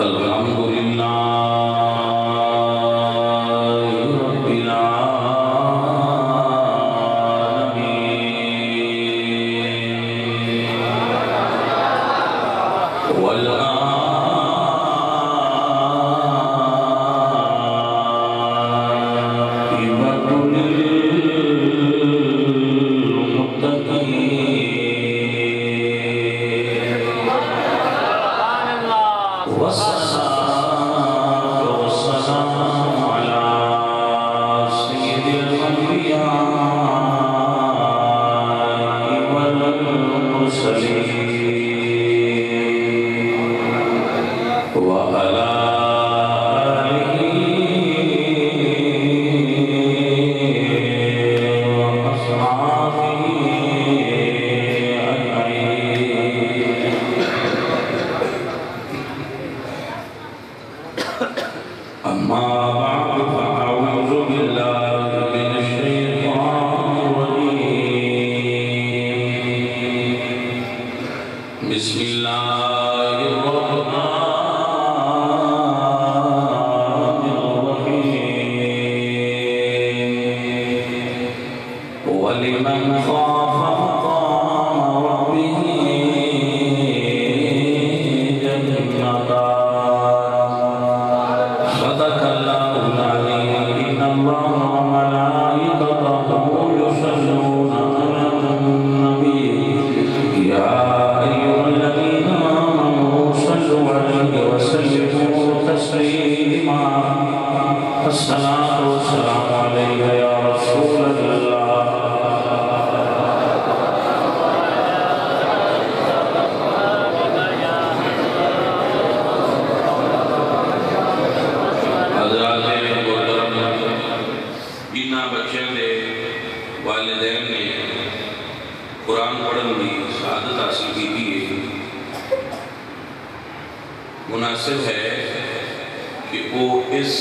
الحمدللہ رب العالمین والعاقبۃ للمتقین والصلاة والسلام على سيد الأنبياء والمرسلين وعلى آله وأصحابه أجمعين. أما بعد فأعوذ بالله من الشيطان الرجيم. بسم الله الرحمن الرحيم. ولمن خاف مقام ربه جنتان. صدق الله العظيم. إن الله وملائكته يصلون على النبي يا أيها الذين آمنوا صلوا عليه وسلموا تسليما. الصلاة والسلام عليك يا رسول الله. حضرات محترم، جنہاں بچوں دے والدین نے قرآن پڑھن دی سعادت حاصل کی ہے، مناسب ہے کہ وہ اس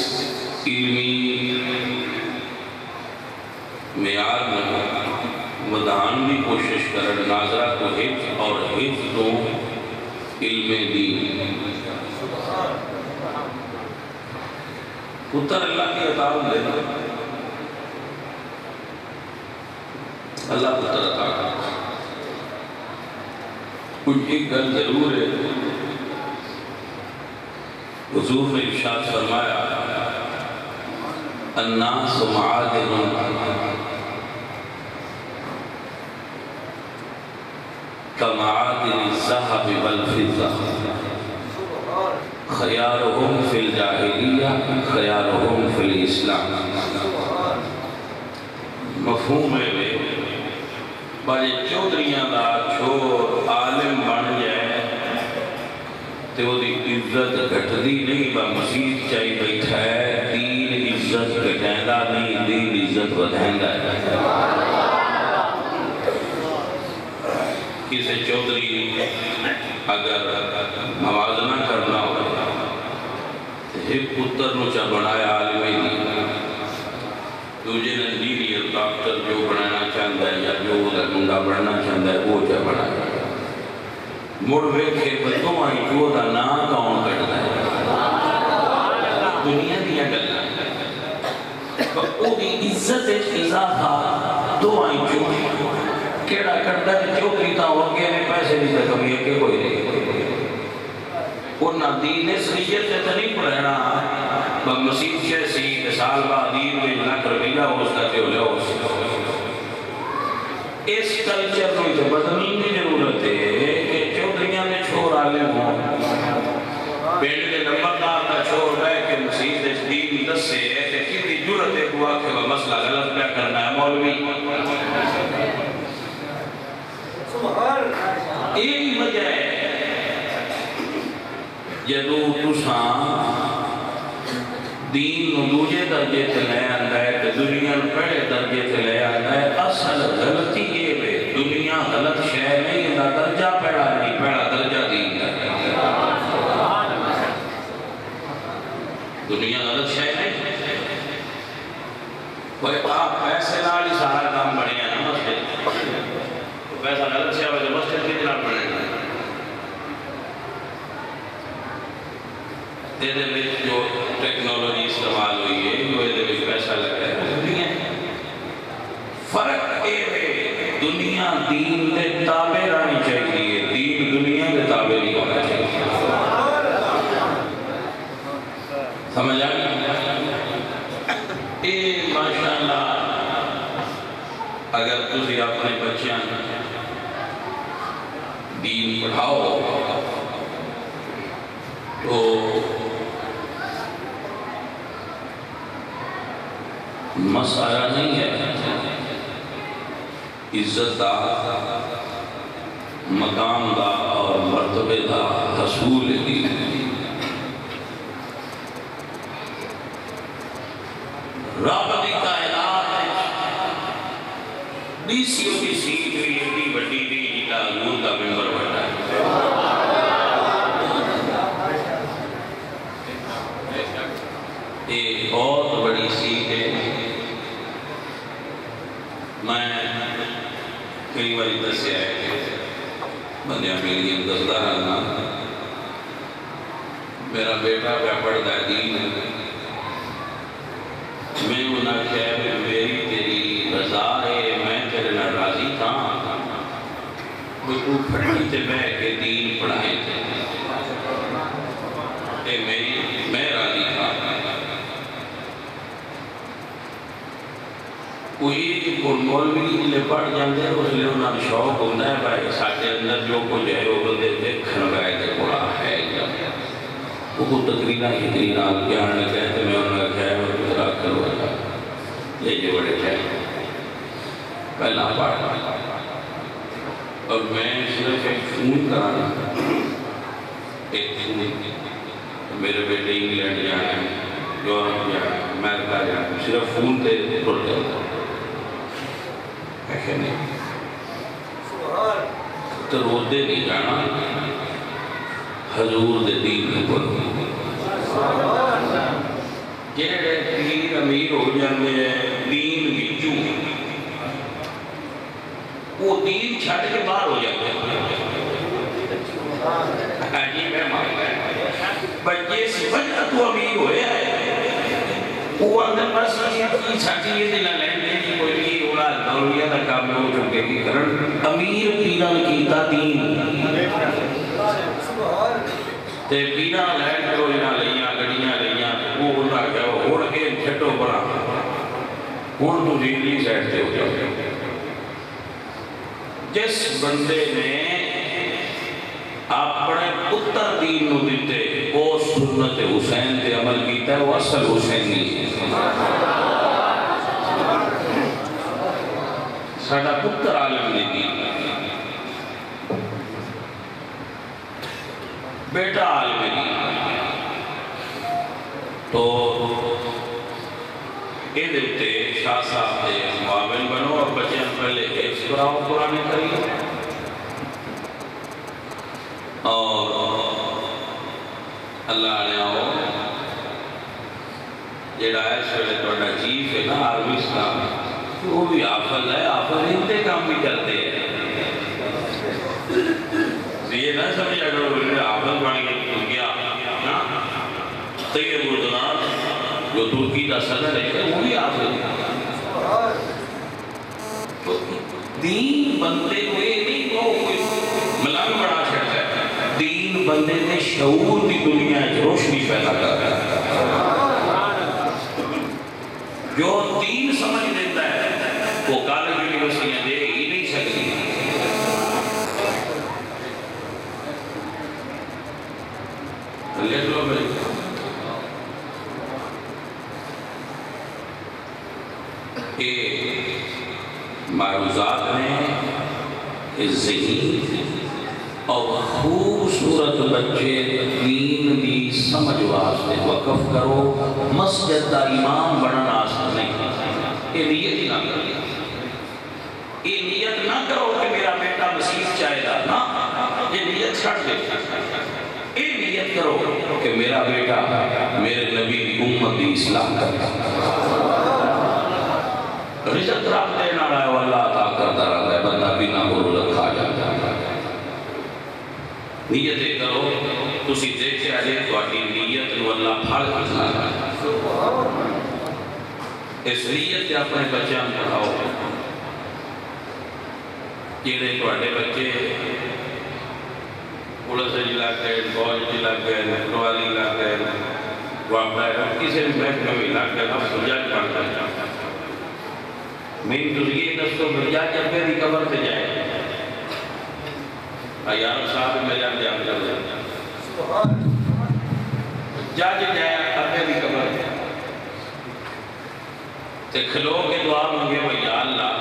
علمی معیار میں ودان بھی کوشش کرن ناظرہ کو حفظ اور حفظ تو علم دین. پتر اللہ کی عطا دینا، اللہ پتر عطا کرتا. کچھ ایک گل ضرور ہے، حضور نے ارشاد فرمایا الناس معادن کمعادن الذهب والفضة خیارهم فی الجاہلیہ خیارهم فی الاسلام. مفہوم ہے بڑے چودھریاں دا چھوڑ عالم بن جائے تو وہ دی عزت گھٹدی نہیں، با مسیح چاہی بیٹھا ہے. دین عزت گھٹیندہ نہیں، دین عزت ودھیندہ ہے. کسی چودھری اگر موازنہ کرنا ہو ایک پتر نو چاہ بنایا عالم دین، دوجہ انجینئر ڈاکٹر جو بنانا چاہتا ہے یا جو منڈا بننا چاہتا ہے وہ چاہ بنایا. مڑ ویکھے بندوں آئی جو دا نام کون کرتا ہے دنیا دیا گلنا وہ بھی عزت اضافہ دو آئی جو کیڑا کرتا ہے جو کریتا ہو گیا نے پیسے نہیں تکمی ہے کہ کوئی نہیں. انہا دین سریت سے نہیں پڑھنا مسیح شیسی سال با دین میں لاکھ روپیہ ہو اس کا جو لے ہو اس کلچر میں تو بدلنے کی ضرورت ہے کہ چودھریاں نے چھوڑ عالم ہوں پینڈ کے نمبردار کا چھوڑ ہے کہ مسیح دین دس سے ہے کہ کتنی جرت ہے ہوا کہ وہ مسئلہ غلط پہ کرنا ہے مولوی. ایک وجہ ہے جدو تساں دین نو دوجے درجے تے لے آندا ہے تے دنیا نو پہلے درجے تے لے آندا ہے. اصل غلطی یہ ہے دنیا غلط شے نہیں ہے، درجہ پہلا نہیں، پہلا درجہ دین ہے. دنیا غلط شے نہیں، وہ آپ پیسے نال ہی سارا کام بنیا نا. مسجد پیسہ غلط شے ہوئے تو مسجد کی جناب بنے گا. تیرے میں جو ٹیکنالوجی استعمال ہوئی ہے جو یہ پیسہ لگا ہے دنیا فرق ہے دنیا دین کے تابع رہنی چاہیے دین دنیا کے تابع نہیں ہونا چاہیے سمجھ آئی اے ماشاءاللہ اگر تسی اپنے بچیاں دین پڑھاؤ تو مسئلہ نہیں ہے عزت دا مقام دا اور مرتبے دا حصول دی رب دی کائنات ڈیسیوں کی سیٹ بھی ایڈی بڑی دی جیتا حضور دا ممبر بڑھا ہے ایک بہت بڑی سیٹ ہے میں کئی باری دسیا ہے بندیاں میری دستا رہنا میرا بیٹا پڑھتا ہے دین میں انہاں کہا میری تیری رضا ہے میں تیرے نہ راضی تھا وہ تو پڑھنی تے میں کہ دین پڑھائیں تھے میں راضی تھا کوئی مولوی لے پڑھ جاندے اس لئے انہاں شوق ہوتا ہے بھائی ساٹھے اندر جو کچھ ہے وہ بندے دیکھن گئے کہ بڑا ہے وہ کو تقریرہ کہنے کہتے میں انہوں نے کہا وہ کچھ رکھ کرو یہ جو بڑے تھے پہلا پڑھا اور میں صرف ایک فون کرانا ایک فون میرے بیٹے انگلینڈ جانا ہے یورپ جانا ہے امریکہ جانا ہے صرف فون تے ٹوٹ جاتا ایسے نہیں تو روتے نہیں جانا حضور دے دین میں پڑھو جیڑے پیر امیر ہو جاندے دین وچوں وہ دین چھڑ کے باہر ہو جاتے عجیب ہے مانگا بچے سے وجہ تو امیر ہوئے آئے وہ اندر بس کی چھاٹی یہ دلہ لیندے کی کوئی بھی اولاد دولیا دا کام ہو چکے کی کرن امیر پیران کیتا دین تے پیرا لینڈ کرو جنا لیاں گڑیاں لیاں وہ اللہ کہو ہوڑ کے چھٹو بڑا ہوڑ تو جیلی سیٹ تے ہو جاؤ جس بندے نے اپنے پتر دین نو دیتے وہ سنت حسین تے عمل کیتا ہے وہ اصل حسین نہیں ساڑھا پتر عالم نے دین بیٹا عالم دین تو یہ دیتے شاہ صاحب دے معاون بنو اور بچے پہلے ایکس کراؤ قرآن کریم اور اللہ نے آؤ جیڑا ہے سوڑے توڑا چیف ہے نا عربی اسلام وہ بھی آفل ہے آفل انتے کام بھی کرتے ہیں یہ نہ سمجھ اگر وہ آفل بڑھ گیا طیب اردنان جو ترکی کا صدر ہے وہ بھی آفل ہے دین بندے ہوئے نہیں وہ ملان بڑا چھڑتا ہے دین بندے نے شعور کی دنیا روشنی پیدا کر رہا ہے جو دین سمجھ دیتا ہے وہ کالج یونیورسٹیاں دے ہی نہیں سکتی لکھ لو بھائی کہ معروضات میں ذہنی اور خوبصورت بچے دین دی سمجھ واسطے وقف کرو مسجد دا امام بننا آسان نہیں یہ نیت نہ کرو یہ نیت نہ کرو کہ میرا بیٹا مسیح چاہے گا نا یہ نیت چھڑ دے یہ نیت کرو کہ میرا بیٹا میرے نبی کی امت دی اسلام کرے رزق رب دینا رہا ہے واللہ عطا کرتا رہا ہے بندہ بنا برولت کھا جاتا ہے نیتیں کرو تسی دیکھتے آجے تو آٹی نیت تو اللہ پھڑ کھنا ہے. اس لیے کہ اپنے بچوں پڑھاؤ. جہے تھوڑے بچے پولیس لگ گئے, فوج چ لگ گئے, پٹوالی لگ گئے, کسی بھی محکمے میں لگ گئے, اب جج بن گئے. میری تو یہ دستوں میں جج ابے کی قبر سے جائے. یار صاحب میرے انجام کر دیں. جج جائے ابے کی قبر سے تے کھلو کے دعا مانگے وہ یا اللہ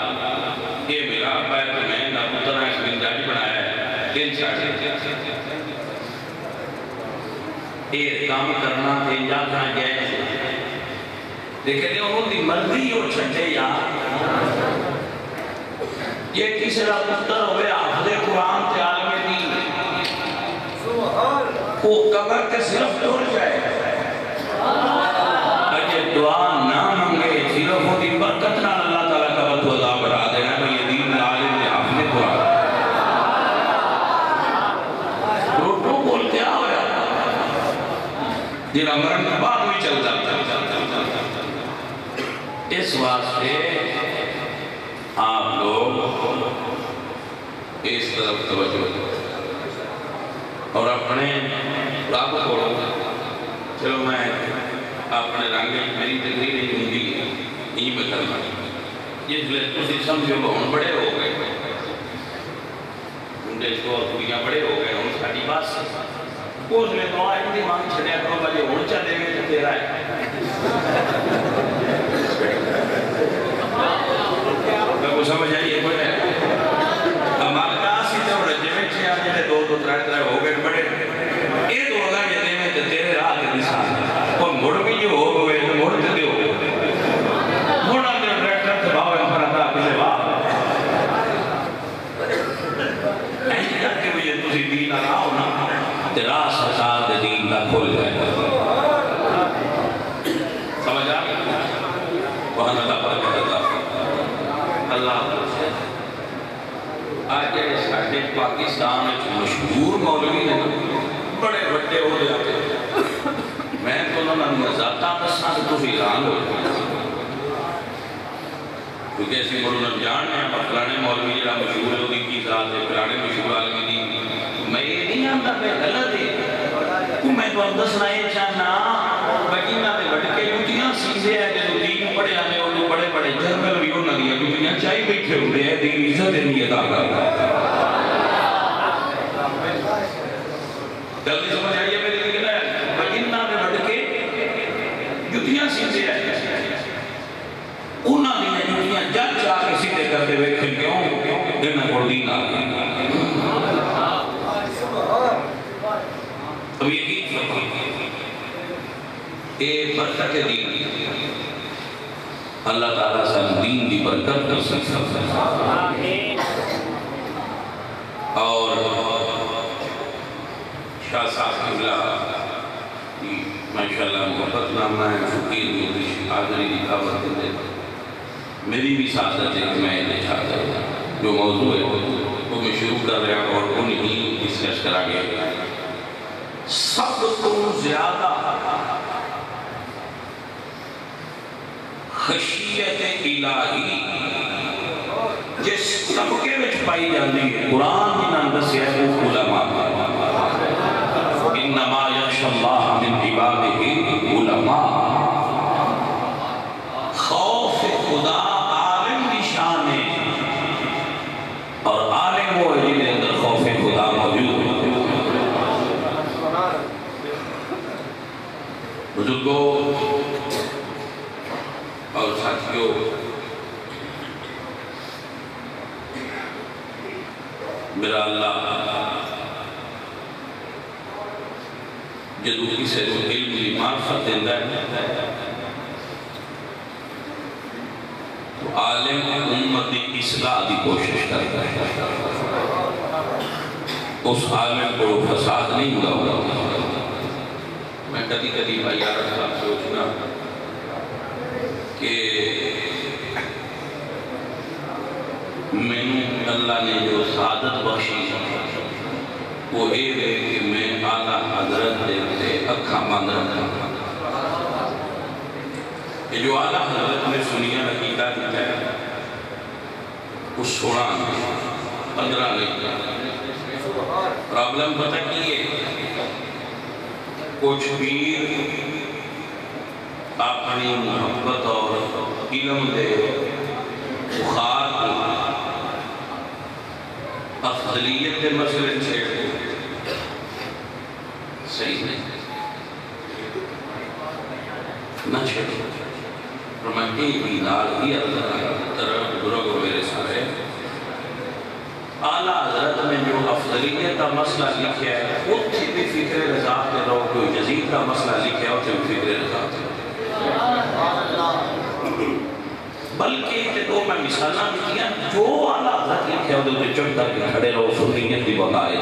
یہ میرا ابا ہے تو میں نہ پتر ہے اس میں جج بنایا ہے دل چاہتے یہ کام کرنا تے جا کھانا جائے لیکن یہ انہوں دی مرضی ہو چھٹے یا یہ کسی را پتر ہوئے حافظ قرآن تے عالم دین وہ قبر کے صرف ٹور جائے اگر دعا نہ مانگے صرف وہ دی برکت نہ اللہ تعالیٰ کا بد وضع بڑھا دینا ہے یہ دین عالم نے حافظ قرآن روٹو بول کیا ہویا جنہا مرن کے بعد بھی چل جاتا اس واسطے آپ لوگ اس طرف توجہ اور اپنے رب کو چلو میں اپنے رنگ میری تقریر نہیں ہوندی یہ میں کرنا جس لئے تسی سمجھو کہ ہم بڑے ہو گئے انڈے اس کو اور پوریاں بڑے ہو گئے ہم ساڑھی بات سے اس لئے تو آئے نہیں مانگ چھڑیا کرو بجے ہونچا دے گئے تو تیرا ہے میں کو سمجھ آئیے کوئی ہے ہمارے کہاں سی تو رجے میں چھے آجے تھے دو ترائے ہو گئے بڑے یہ دو اگر جتے میں تیرے راہ کے نسان اور مڑ بھی جو ہو گئے تو مڑ تے ہو مڑا جو ڈریکٹر سے باؤ ہے فرطا کسے باؤ ایسی کر کے مجھے تسی دین آراؤ نا تیرا سزاد دین کا کھول جائے سمجھ آگے وہاں اللہ برکت اللہ آج جائے ساڑھے پاکستان میں مشہور مولوی نے بڑے بڑے ہو جاتے میں تو انہوں نے نظاتا دسنا تو فیران ہو کیونکہ ایسی مرونم جان ہے فلانے مولوی جڑا مشہور ہوگی کی ذات ہے فلانے مشہور عالمی دین میں یہ نہیں آتا میں غلط ہے تو میں تو دسنا یہ چاہنا بکینہ دے بڑکے جوتیاں سیدھے ہے جو دین پڑے آنے اور بڑے بڑے جنگل بھی ہونا دیا جوتیاں چاہی بیٹھے ہوئے ہیں دین عزت نہیں ادا کرتا جلدی سمجھ آئیے میرے لیے کہنا ہے بکینہ دے بڑکے جوتیاں سیدھے ہے انہاں دیا جوتیاں جل چاہ کے سیدھے کرتے ہوئے کھل کیوں دینا کو دین آگے اب یہ کی اے برکت دین اللہ تعالیٰ سے دین دی برکت کر سکتا اور شاہ صاحب قبلہ ماشاءاللہ محبت نامہ ہے فقیر میں آدھری کی دعوت دیتے میری بھی سعادت ہے کہ میں انہیں چاہتا ہوں جو موضوع ہے وہ میں شروع کر رہا ہوں اور انہیں ڈسکس کرا گیا سب تو زیادہ خشیت الہی جس طبقے میں پائی جاتی ہے قرآن کی نام دس ہے وہ علماء انما یخشى اللہ من عبادہ علماء خوف خدا عالم کی شان ہے اور عالم وہ ہے جنہیں اندر خوف خدا موجود ہے بزرگوں اور ساتھیوں میرا اللہ جدو کسی کو علم کی معرفت دیندہ ہے تو عالم امت کی اصلاح دی کوشش کرتا ہے اس عالم کو فساد نہیں ہوگا میں کدی کدی بھائی آرہ صاحب سوچنا کہ میں اللہ نے جو سعادت بخشی وہ اے ہے کہ میں اعلیٰ حضرت دیکھتے اکھا بند رکھا کہ جو اعلیٰ حضرت نے سنیا عقیدہ دیتا ہے وہ 16 15 نہیں. پرابلم پتہ کی ہے؟ کچھ پیر اپنی محبت اور علم دے بخار کو افضلیت کے مسئلے چھیڑ دے. صحیح نہیں نہ چھیڑو. اور میں ایک بھی نال ہی طرح بزرگ میرے سارے اعلیٰ حضرت نے جو افضلیت کا مسئلہ لکھا ہے اتھے بھی فکر رضا کے رہو. کوئی جزید کا مسئلہ لکھا ہے اتھے بھی فکر رضا کے رہو. بلکہ کہ دو میں مثالہ دیا جو اعلیٰ حضرت لکھا ہے اتھے چڑھ کر کے کھڑے رہو. سنیت بھی بقائے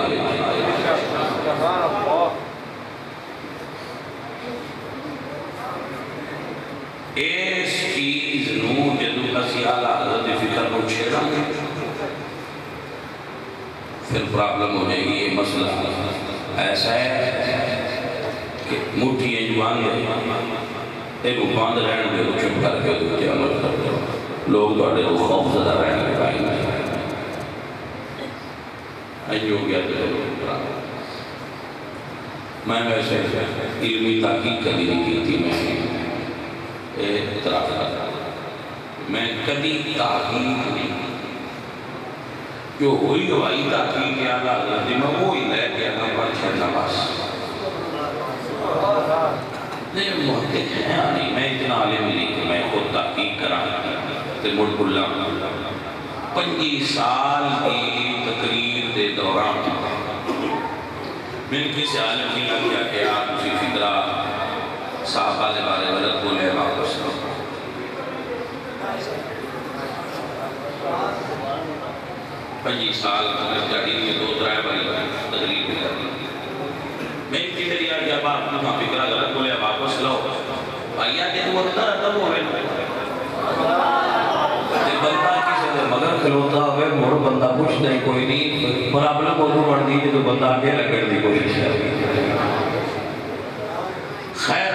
اس چیز نو جدو اسی اعلیٰ حضرت فکر کو چھیڑا گے پھر پرابلم ہو جائے گی. یہ مسئلہ ایسا ہے کہ مٹھی جوان دے ایک باندھ رہنے دے چپ کر کے دوچے عمل کر دے. لوگ دوڑے کو خوف زدہ رہنے پائیں گے. ایجی ہو گیا تو میں ویسے علمی تحقیق کبھی نہیں کی تھی. میں اعتراف کرتا میں کبھی تحقیق نہیں جو ہوئی ہوائی تحقیق کے اعلیٰ حضرت میں وہی لے کے انا پر چھڑنا بس. نہیں محقق ہیں نہیں میں اتنا عالم نہیں کہ میں خود تحقیق کرا تے مڑ بلا 25 سال کی تقریر دے دوران میں نے کسی عالم نہیں لگ گیا کہ آپ اسی فکرہ صحابہ دے بارے غلط بولے واپس لو. پنجی سال میں جاڑی میں 2-3 باری تقریر بھی کرنی. میں ان کی میری آگیا باپ کو فکرہ غلط بولے واپس لو. آیا کہ تو اندر اتب ہوئے بندہ کسی دے مگر کھلوتا ہوئے مڑ بندہ کچھ نہیں کوئی نہیں. پرابلم موضوع بڑھ دی تو بندہ آگے لگڑ دی کوشش ہے. خیر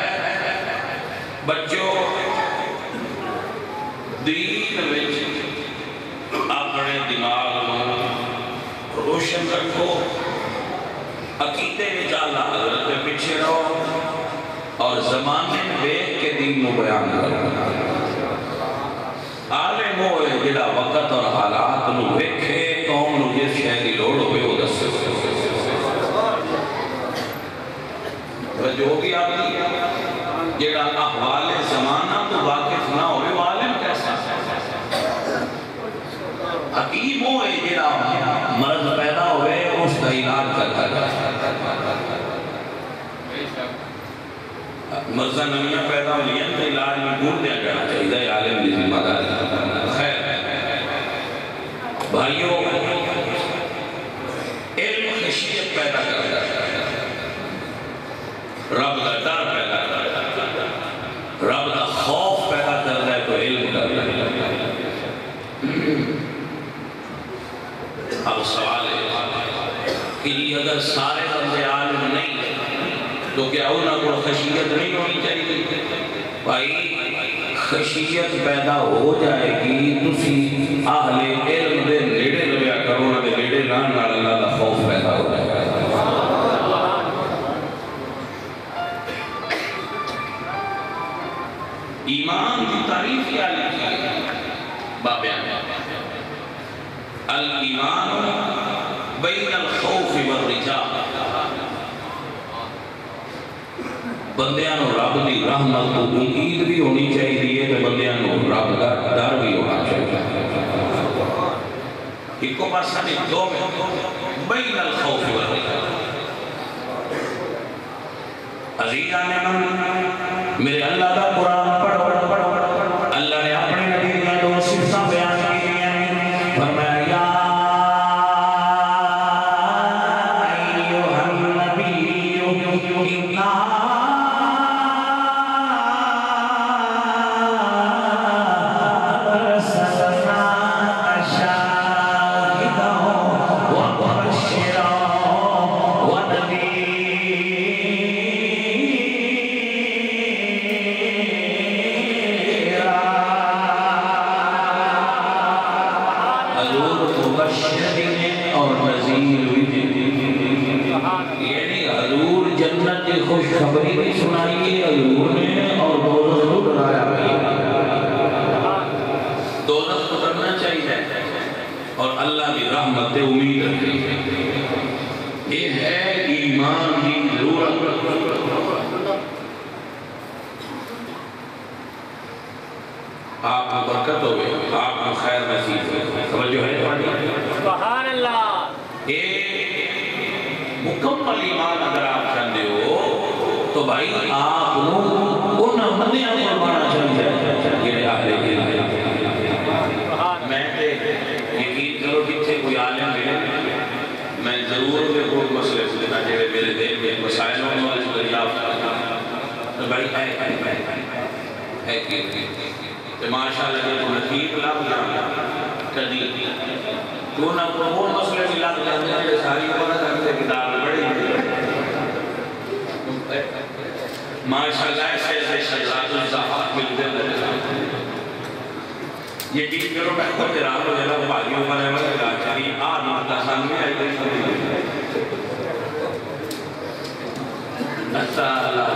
بچوں دین وچ اپنے دماغ روشن رکھو. عقیدے میں اعلیٰ حضرت کے پیچھے رہو اور زمانے میں دیکھ کے دین کو بیان کرو. عالم ہوئے جڑا وقت اور حالات نو دیکھے قوم نو جس شے دی لوڑ ہوئے وہ دسے. جو ہوگی آپ کی جڑا احوال زمانہ تو واقف نہ ہوئے وہ عالم کیسا حکیم ہوئے جڑا مرض پیدا ہوئے اس کا علاج کرتا ہے. مرضہ نمیاں پیدا ہو لیا تو علاج میں ڈھونڈ دیا جانا چاہیے. عالم کی ذمہ داری. خیر بھائیوں علم خشیت پیدا کرتا ہے. رب کا ڈر پیدا کرتا ہے. رب کا خوف پیدا کرتا ہے تو علم کرتا ہے. اب سوال ہے کہ اگر سارے بندے عالم نہیں تو کیا انہاں کو خشیت نہیں ہونی چاہیے؟ بھائی خشیت پیدا ہو جائے گی تسی اہل علم دے نیڑے لویا کرو نہ دے نیڑے لان نال اللہ دا خوف پیدا ہو جائے گا. ایمان کی تعریف کیا لکھی ہے بابیان الایمان بین الخوف والرجاء. بندیاں رب دی رحمت تو امید بھی ہونی چاہیے تو بندیاں رب کا ڈر بھی ہونا چاہیے. ایک کو پاسا نہیں دو میں بین الخوف والرجاء. عزیزان من میرے اللہ کا قرآن پڑھو. اللہ نے اپنے نبی دیا 2 صفتاں بیان کی ہیں. فرمایا یا ایھا النبی انا خوشخبری بھی سنائی ہے حضور نے اور دوزخ کو ڈرایا بھی ہے۔ دوزخ کو ڈرنا چاہیے اور اللہ کی رحمت سے امید رکھنی ہے۔ یہ ہے ایمان کی ضرورت۔ آپ کو برکت ہو گئی، آپ کو خیر نصیب ہے۔ توجہ ہے؟ سبحان اللہ۔ مکمل ایمان اگر آپ چاہتے ہو تو بھائی آپ ان بندیاں پر مانا چاہتے ہیں یہ اہل علم۔ میں یقین کرو کتنے کوئی عالم ملے میں ضرور میں کوئی مسئلے سننا چاہے میرے دل میں مسائل ہونے والے سے دریافت کرنا تو بھائی ہے کہ ماشاءاللہ یہ تو نصیب لگ جانا کدی تو نہ وہ مسئلے بھی لگ جاتے ہیں ساری عمر کرتے کتاب بڑی ماشاءاللہ ایسے ایسے شجرات الزہاب ملتے ہیں۔ یہ چیز کرو میں خود رام ہو جائے بھاگیوں پر ہے مجھے گا چاہیے آج مقتصان میں آئی گئی اچھا اللہ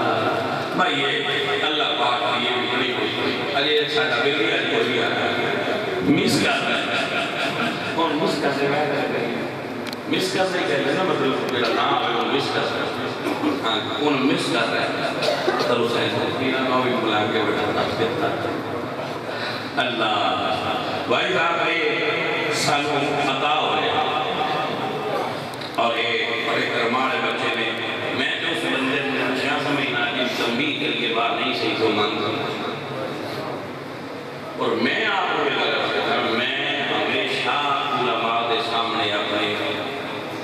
بھائی یہ اللہ پاک کی یہ بڑی ہوئی علی اچھا ڈبیلی آج کو بھی آنا مس کر رہا ہے اور مس کر سے مس کر سے کہہ لینا مطلب میرا نام ہے وہ مس کر سے ہاں کون مس کر رہا ہے تر حسین تیرا نام بھی بلا کے بیٹھا اللہ بھائی صاحب یہ سالوں عطا ہوئے اور ایک بڑے کرمانے بچے نے میں جو اس بندے میں اچھا سمجھنا جس تنبیہ کر کے بعد نہیں صحیح تو مانتا اور میں آپ کو لگا میں ہمیشہ علماء کے سامنے اپنے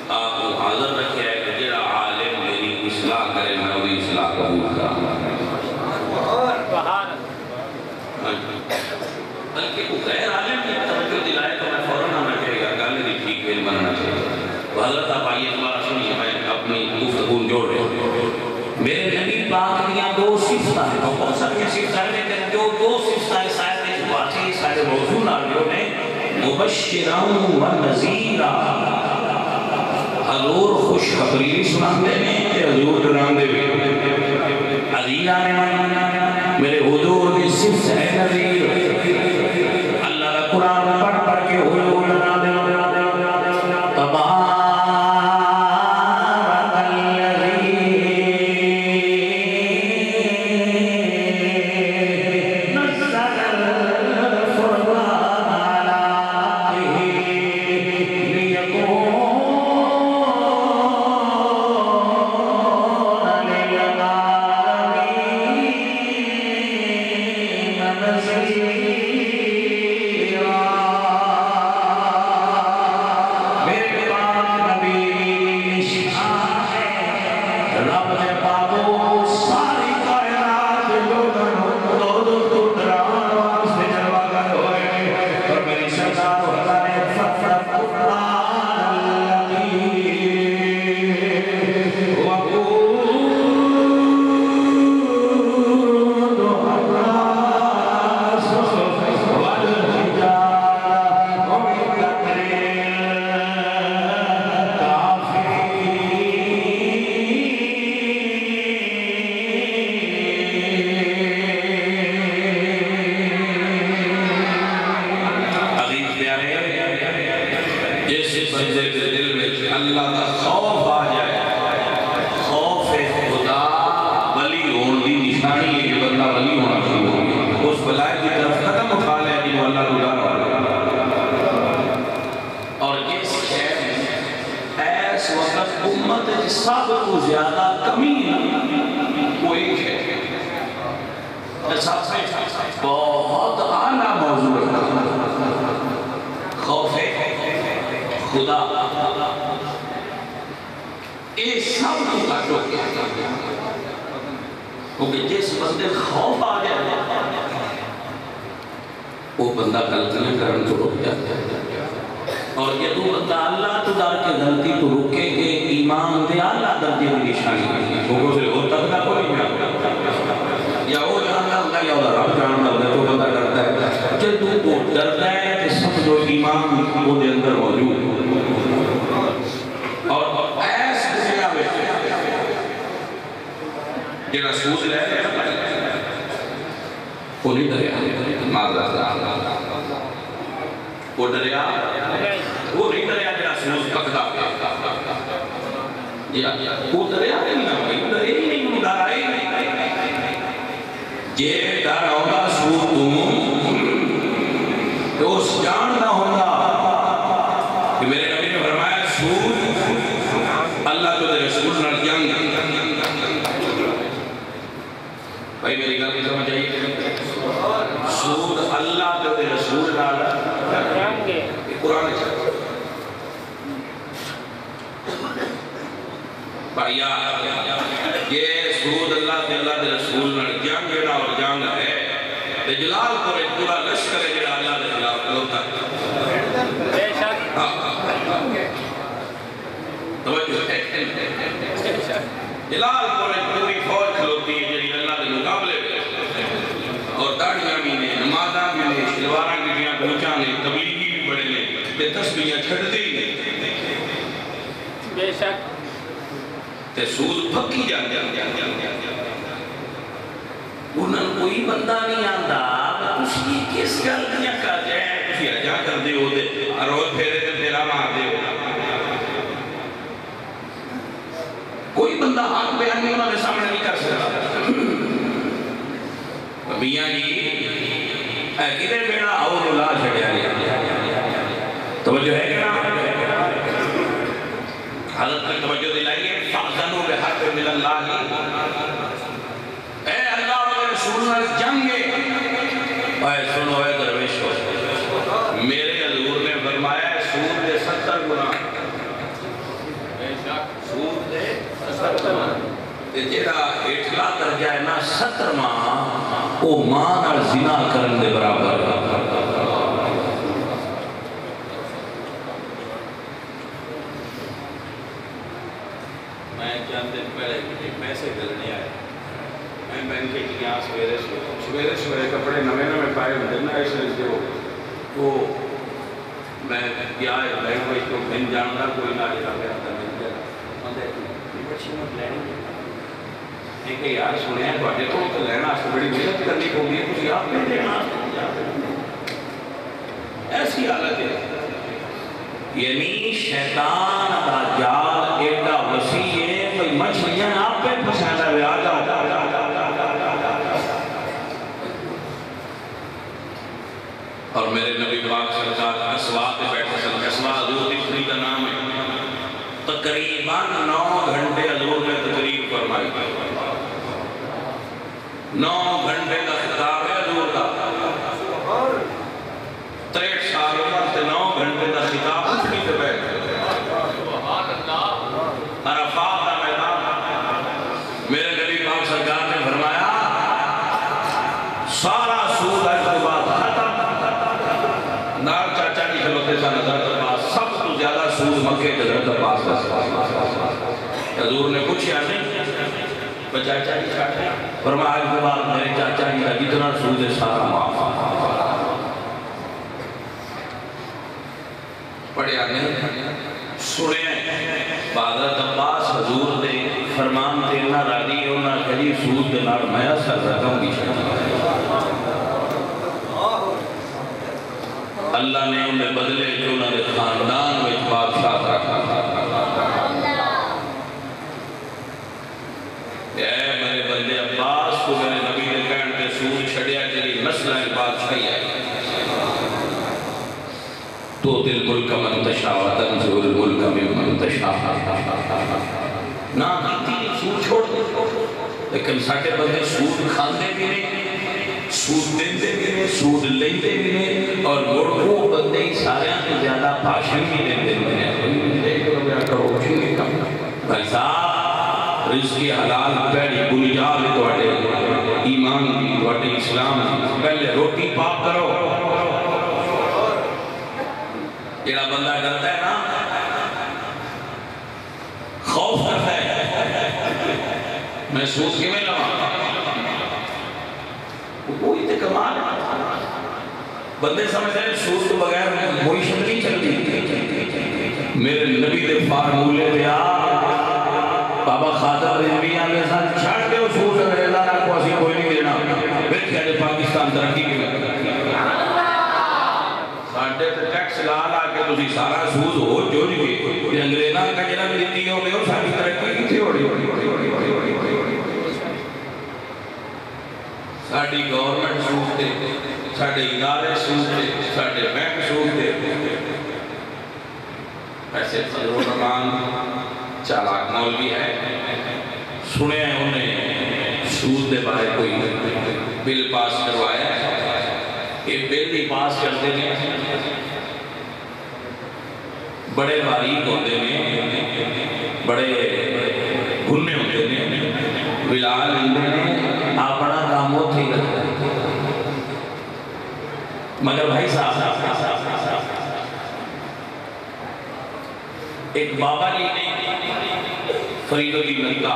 آپ کو حاضر رکھے ہے کہ جڑا عالم میری اصلاح کرے میں وہی اصلاح قبول کروں بلکہ وہ غیر عالم کی توجہ دلائے تو میں فوراً آنا چاہیے گا گالی دی ٹھیک علم بننا چاہیے تو حضرت آپ آئیے دوبارہ سنیے میں اپنی گفتگو جوڑ رہے ہوں میرے نبی پاک دیا دو صفتہ ہیں اور بہت ساری صفتہ ہیں لیکن جو دو صفتہ ہیں شاید اس واقعی سارے موضوع نالیوں نے مبشران و نذیرہ حضور خوشخبری سناندے میں حضور ڈراندے میں عزیز آنے والا میرے حضور کی صفت ہے نذیر اللہ کا قرآن پڑھ پڑھ کے حضور ڈراندے بہت اعلیٰ موضوع ہے خوف خدا یہ سب کو کاٹو کیونکہ جس بندے خوف آ جائے وہ بندہ غلطیاں کرنے تو رک جاتا ہے اور یہ تو بندہ اللہ تو ڈر کے غلطی تو رکے گے ایمان دے اعلیٰ درجے کی نشانی ہے لوگوں سے اور تک نہ کوئی نہیں یا وہ جانتا ہوتا یا وہ رب جانتا ہوتا ہے تو بندہ ڈرتا ہے کہ تو ڈرتا ہے کہ سب جو ایمان وہ دے اندر موجود اور ایس دنیا میں جڑا سود لے وہ نہیں دریا معذرت وہ دریا وہ نہیں دریا جڑا سود پکدا وہ دریا نہیں نہ دریا ہی نہیں ڈر آئی جے ڈر ہوگا سود تو اس جان نہ ہوگا کہ میرے نبی نے فرمایا سود اللہ تو دے رسول نہ جنگ بھائی میری گل کی سمجھ آئیے سود اللہ تو دے رسول نہ قرآن چاہتا بھائیا یہ سود اللہ دے رسول نہ جنگ ہے اور جنگ ہے جلال کو ایک پورا لشکر ہے جڑا اللہ دے خلاف کھلوتا ہے بے شک توجہ جلال کو ایک پوری فوج کھلوتی ہے جڑی اللہ دے مقابلے اور داڑیاں بھی نے نمازاں بھی نے شلواراں گڈیاں پہنچاں نے تبلیغی بھی بڑے نے تے تسبیحاں چھڑدی نے بے شک تے سود پھکی جاندے انہاں کوئی بندہ نہیں آندا تسی کس گل دیاں کر جائے تسی اجا کر دے ہو دے روز پھیرے تے پھیرا مار دے کوئی بندہ حق بیان نہیں انہوں نے سامنے نہیں کر سکتا میاں جی اے کدے بیڑا اور اللہ چھڑیا لیا توجہ ہے کہ حضرت نے توجہ دلائیے فَأْذَنُوا بِحَرْبٍ مِّنَ اللَّهِ اے اللہ اور رسول اللہ جنگے اے سنو اے درویشو میرے حضور نے فرمایا سود دے 70 گناہ سود دے 70 گناہ جیڑا اٹھلا کر جائے نا 70 ماہ او مان اور زنا کرن دے برابر میں چند دن پہلے پیسے گلنے آئے میں بینکے کی یہاں سویرے کپڑے نوے پائے ہوتے نا ایسے دیو تو میں کیا ہے بینک میں تو بین جاندہ کوئی نہ جا گیا تھا میں جا مندے بچی مت لینی ہے کہ یار سنے ہیں بڑے تو لینا اس بڑی محنت کرنی ہوگی ہے کچھ آپ نہیں دینا ایسی حالت ہے یعنی شیطان دا جال ایڈا وسیع ہے کوئی مچھلیاں آپ پہ پھنسانا ہوئے آ جاؤ اور میرے نبی پاک سرکار اسوا پہ بیٹھے سن اسوا حضور اتنی کا نام ہے تقریباً 9 گھنٹے حضور نے تقریب فرمائی 9 گھنٹے کا خطاب ہے حضور کا 63 سال عمر سے 9 گھنٹے کا خطاب اٹھنی سے بیٹھے عرفات کا میدان میرے نبی پاک سرکار نے فرمایا سارا سود ہے کے بعد ختم نار چاچا کی خلوتے سا نظر عباس سب تو زیادہ سود مکے کے حضرت عباس کا حضور نے پوچھا نہیں چاچا جی چھاٹے فرمایا کے بعد میرے چاچا جی کا جتنا سود ہے سارا معاف پڑھیا نہیں سنے حضرت عباس حضور دے فرمان تیرنا راضی ہونا کلی سود دے نار میں اثر رکھوں گی اللہ نے انہیں بدلے جو انہوں نے خاندان میں بادشاہ رکھا اے میرے بندے عباس کو میرے نبی نے کہنے کے سود چھڑیا تیری مسئلہ بادشاہی آئی تو دل ملک منتشا و تنزل الملک من منتشا نا کیتی سود چھوڑ دے لیکن ساٹھے بندے سود کھاندے بھی نہیں سود دیندے بھی نہیں سود لیندے بھی نہیں اور گوڑکو بندے ہی سارے تو زیادہ بھاشن بھی دیندے بھی نہیں ایک تو میرا کرو چھنگے کم بھائی صاحب رزقی حلال پہلی بنیاد توڑے ایمان دی توڑے اسلام دی پہلے روٹی پاک کرو جیڑا بندہ ڈرتا ہے نا خوف کرتا ہے محسوس کی میں لما کوئی تے کمال بندے سمجھتے ہیں سود تو بغیر معیشت نہیں چلتی میرے نبی دے فارمولے دیا بابا خادم رضویہ میں ساتھ چھاڑ دے جو سود انگریزاں نال کو اسی کوئی نہیں دینا پھر کہتے پاکستان ترقی کی ساڈے تے ٹیکس لا لا کے تسی سارا سود ہو جوج کے تے انگریزاں کا جڑا دیتی ہو گئے ساری ترقی کتھے ہوڑی ساڈی گورنمنٹ سود تے ساڈے ادارے سود تے ساڈے بینک سود تے ایسے فضل الرحمان چالاک مولوی ہے سنے ہیں انہیں سود دے بارے کوئی بل پاس کروایا ہے یہ بل ہی پاس کرتے ہیں بڑے باریک ہوتے ہیں بڑے گھنے ہوتے ہیں بلال لیندے ہیں اپنا کام ہوتے ہی رکھتے ہیں مگر بھائی صاحب ایک بابا جی فرید الدین لنکا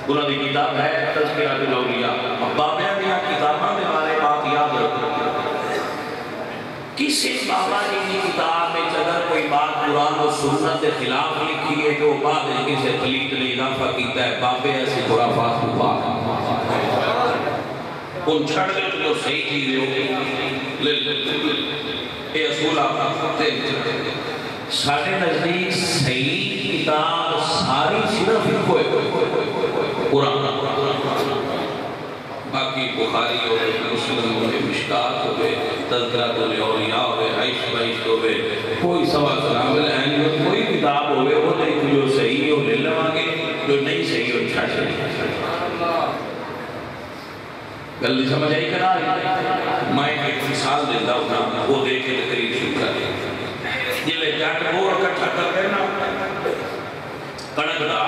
انہوں نے کتاب ہے تذکرۃ الاولیاء بابیاں دیا کتاباں دے بارے بات یاد رکھتے کسی بابا جی کی کتاب میں اگر کوئی بات قرآن و سنت کے خلاف لکھی ہے جو بعد کسی خلیق نے اضافہ کیتا ہے بابے ایسی خرافات کو پاک ان چھڑ دے جو صحیح چیزیں ہو یہ اصول آپ ساڑھے نزدیک صحیح کتاب ساری صرف کوئی قرآن باقی بخاری ہوئے مسلم ہوئے مشکات ہوئے تذکرۃ الاولیاء ہوئے عیش بہشت ہوئے کوئی سوا سلام العین کوئی کتاب ہوئے وہ دیکھ جو صحیح ہو لے لوانگے جو نہیں صحیح ہو چھڑ چھڑ گلدی سمجھ آئی کرا میں ایک مثال دیتا ہوں وہ دیکھے تقریب شروع کر دیں جلے جاٹ بور کٹھا کر کرنا کنک دا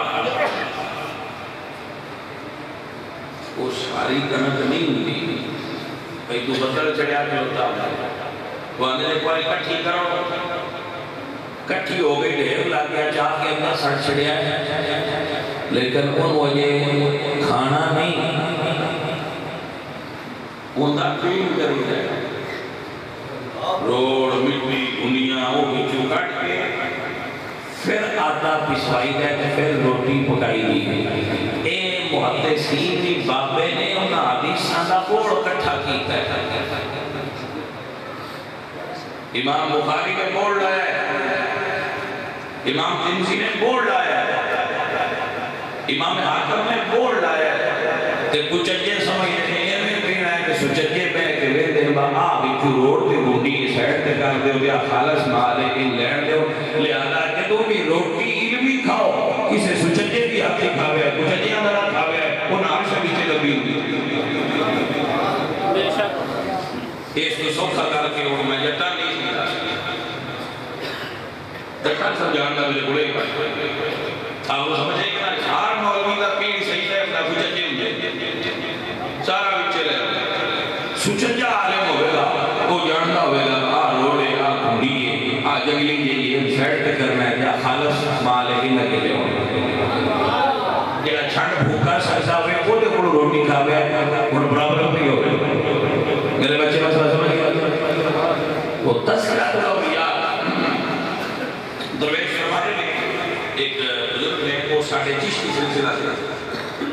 وہ ساری کنک نہیں ہوتی بھئی تو بدل چڑیا کے ہوتا وہ آنے ایک بار کٹھی کرو کٹھی ہو گئی ڈھیر لا گیا چاہ کے اندر سڑ چڑیا ہے لیکن ان وجہ کھانا نہیں وہ کلین کری جائے روڑ مٹی دنیا وہ بچو کٹ کے پھر آٹا پسوائی گئے پھر روٹی پکائی دی اے محدثین دی بابے نے انہاں حدیثاں دا بوڑ کٹھا کیتا ہے امام بخاری نے بوڑ لایا ہے امام ترمذی نے بوڑ لایا ہے امام حاکم نے بوڑ لایا ہے تے کچھ اجے سمجھے تھے سچجے پہ کہ وہ دن با بچو روڑ تے گھونڈی سیڈ تے کر دے دیا خالص مالے ان لین دے لہذا جدو بھی روٹی علمی کھاؤ کسے سچجے بھی ہاتھی کھاوے کچھجے اندرہ کھاوے وہ نارشہ بیچے لبی اس کو سوکھا کر کے وہ میں جٹا نہیں سمجھا جٹا سمجھانا میرے بڑے پاس آپ وہ سمجھے کہ ہار مولوی کا پیر صحیح ہے اپنا کچھجے مجھے سارا بچے لے سچجا عالم ہوئے گا وہ جانتا ہوئے گا روڑے کھوڑیے جنگلی جیئے سیٹ کرنا ہے یا خالص مالے ہی نہ کے لئے جیڑا چھنڈ بھوکا سکتا ہوئے وہ دے کھوڑ روٹی کھاوے انہوں برابر نہیں ہوئے میرے بچے مسئلہ سمجھ گیا وہ تذکرۃ الاولیاء درویش فرماتے ہیں ایک بزرگ نے وہ ساڑھے چشتی سلسلہ سے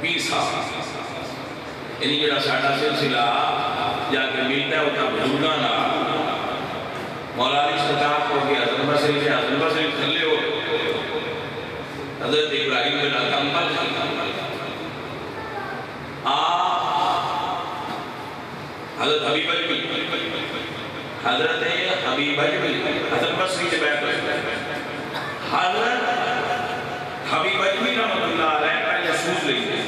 پیر صاحب یعنی جڑا ساڑھا سلسلہ جا کے ملتا ہے ہوتا بزرگانا مولا علی استطاعت ہو گیا حضرت بصری سے حضرت بصری کھلے ہو حضرت ابراہیم بن آدم پر حضرت حبیب اجمی حضرت حبیب اجمی حضرت بصری سے بیعت حضرت حبیب اجمی رحمت اللہ علیہ پہلے سوز لئی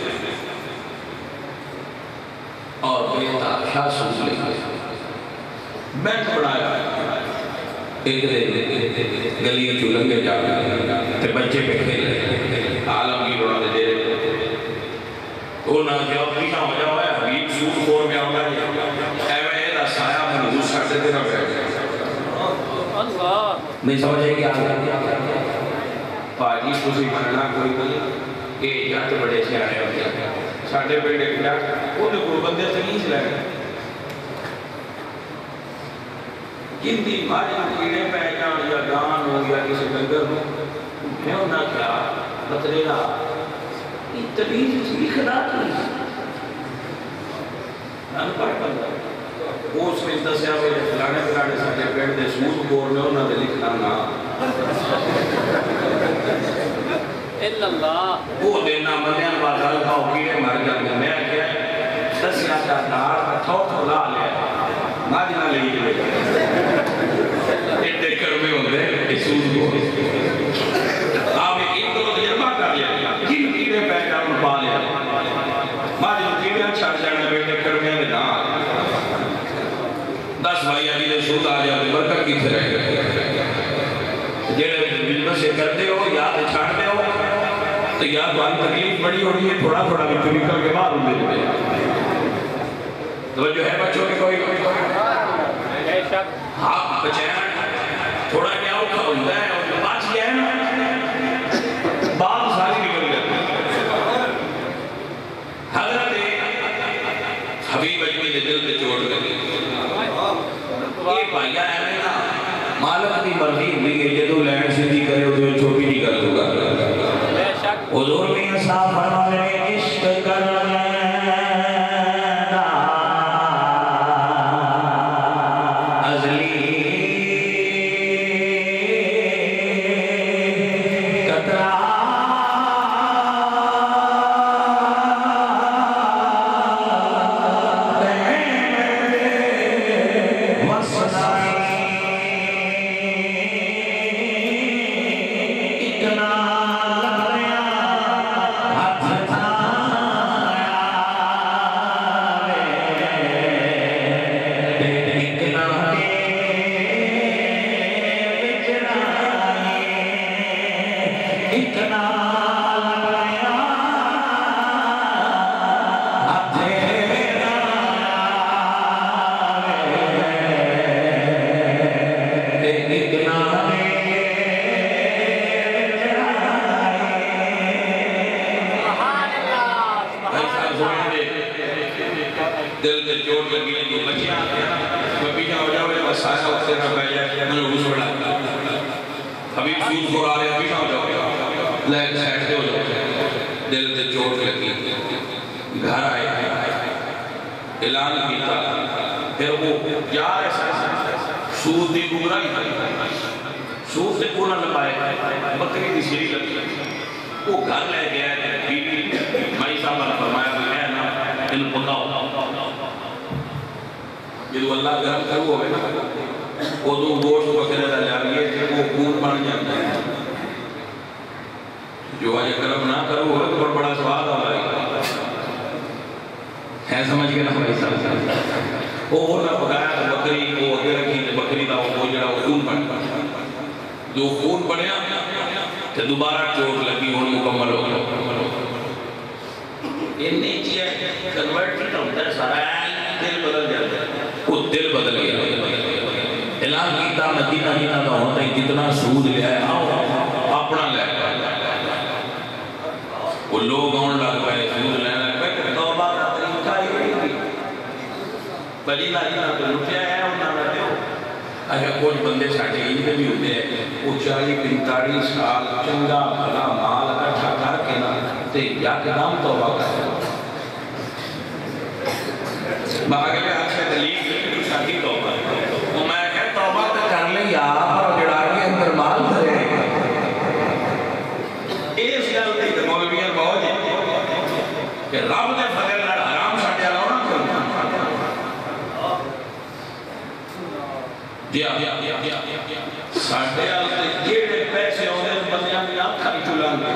اور بیتا شاہ سوز لئی بینک بڑھایا ایک دے گلی چولنگے جا تے بچے پہ کھیلے عالمگیر اڑا دے دے وہ نہ جواب پیشا ہو جاؤ ہے حبیب سوز کور میں آؤں گا ایوے ایدہ سایہ منحوس ساٹھے دینا بیٹھ نہیں سمجھے کہ آگا پاجی کسی مننا کوئی نہیں کہ جات بڑے سے آنے ہوتے ہیں ساٹھے بیٹے کیا وہ دے کوئی بندے سے نہیں سلائے جندی ماری کیڑے پہچان یا گان ہو یا کسی بندر ہو میں انہا کیا بطرینا تمیز لکھنا کی انپڑھ بندہ اس میں دسیا ہوئے فلانے فلانے سارے پیڑ دے سود بورنے انہوں نے لکھنا نا وہ دینا مدین بازار کھاؤ کیڑے مر جاتے میں کیا دسیا کا دار تھوڑ کھلا لیا ماجنا لے گئے ایڈے کرمے ہوندے اس سود بورنے آپ ایک دو تجربہ کر لیا کن کیڑے پیدا ان پا لیا ماجن کیڑے چھڑ جانے بیٹے کرمے میں نہ 10 بھائی علی دے سود آ جاتے برکت کی تھے رہ گئے جیڑے بزنس سے کرتے ہو یاد چھاڑتے ہو تو یاد والی تکلیف بڑی ہو رہی ہے تھوڑا تھوڑا بھی تو نکل کے بعد ہوں دے تو جو ہے بچوں کے کوئی ہاں بچیاں تھوڑا کیا ہوتا ہے اور بات کیا ہے بات ساری نکل گئی حضرت حبیب اجمی نے دل پہ چوٹ کر یہ بھائیہ ہے نا مالک دی مرضی ہوئی ہے جدو لینڈ سیدھی کرے ہو تو چھوٹی نہیں کر دوں گا حضور میں انصاف فرمانے میں عشق کرنا دل دل جوڑ لگی لگی بچیاں میں پیچھا ہو جاؤ بس سایہ وقت سے نہ پہ جائے میں نے غصہ بڑھا حبیب سود کو آ رہے پیچھا ہو جاؤ لیک سیٹ دے ہو جاؤ دل دل جوڑ لگی گھر آئے اعلان کیتا پھر وہ جا رہے سود دی گمرائی سود سے پورا لپائے بکری دی سیری لگی وہ گھر لے گیا بیوی مائی صاحب نے فرمایا کہ ہے نا دل پکاؤ یہ اللہ گرم کرو ہوئے نا وہ دو گوشت بکرے دا جا رہی ہے وہ خون بن جاتا ہے جو آج گرم نہ کرو ہوئے تو بڑا سواد آ رہا ہے سمجھ گئے نا بھائی صاحب وہ نہ پکایا بکری وہ اگر رکھی بکری دا وہ جڑا وہ خون بن جو خون بنیا تو دوبارہ چوٹ لگی ہون مکمل ہو گیا انہی چیئے کنورٹ ہوتا ہے سارا دل بدل جاتا ہے وہ دل بدل گیا اعلان کیتا مدینہ ہی نہ ہوتا ہے کتنا سود لیا ہے آؤ اپنا لے وہ لوگ آن لگ پائے سود لینا لگ پائے توبہ کا طریقہ ہی ہوئی مدینہ ہی نہ تو لٹیا ہے انہوں نے دیو اچھا کچھ بندے ساٹھے ہی بھی ہوتے ہیں وہ 40-45 سال چنگا بھلا مال اکٹھا کر کے نا تے یا کہ نام توبہ کرے باقی اچھے دلیل ساتھی توبہ وہ میں کہ توبہ تے کر لے یار اور جڑا کے اندر مال کرے اس گل دی مولویاں بہت ہے کہ رب دے فضل نال حرام چھڈیا لاؤ نا ساڑھے آلتے جیڑے پیسے ہونے بندیاں بھی آپ کھائی چلان گے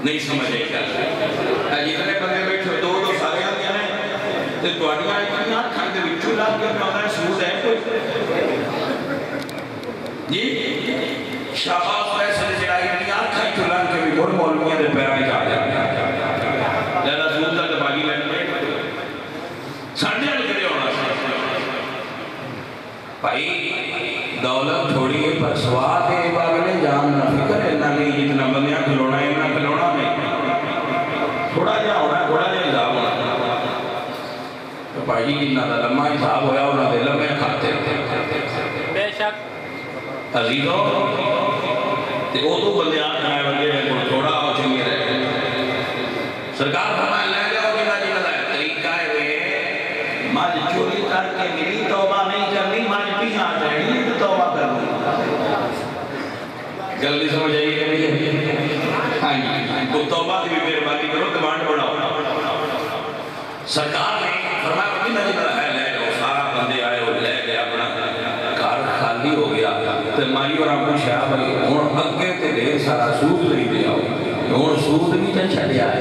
نہیں سمجھے کیا جتنے بندے بیٹھے دو سارے آتے ہیں تو دوڑیاں اتنی آپ کھائی دے چلان گے پہنگا سود ہے کوئی جی شاباز پیسے جڑائی اتنی آپ کھائی چلان کے بھی بڑھ مولویاں دے پیرائی جا جاتے لہذا سود تک باقی لگنے ساڑھے آلتے دے ہونا بھائی دولت تھوڑی ہے پر سواد ہے باگلے جان نہ فکر ہے نہ نہیں جتنا بندیاں کھلونا ہے نہ کھلونا نہیں تھوڑا جا ہونا ہے تھوڑا جا حساب ہونا تو بھائی کتنا دا لمحہ حساب ہویا ہونا دے لمحے کھاتے بے شک عزیزوں تے او تو بندیاں کھائے بندے ہیں تھوڑا ہو چنگے رہے سرکار فرمایا لے جاؤ کہ جی بتایا طریقہ ہے مجھ چوری کر کے میری توبہ نہیں کرنی مجھ پیچھا رہنی تو توبہ کرنی جلدی سمجھ آئیے کہ نہیں تو توبہ کی بھی مہربانی کرو کمانڈ بڑھاؤ سرکار نے فرمایا کہ جی بتایا لے جاؤ سارا بندے آئے ہو لے گئے اپنا کار خالی ہو گیا تو مائی اور آپ پوچھا بھائی ہوں اگے تے ڈھیر سارا سود نہیں دیا ہوں سود بھی تو چھڑیا ہے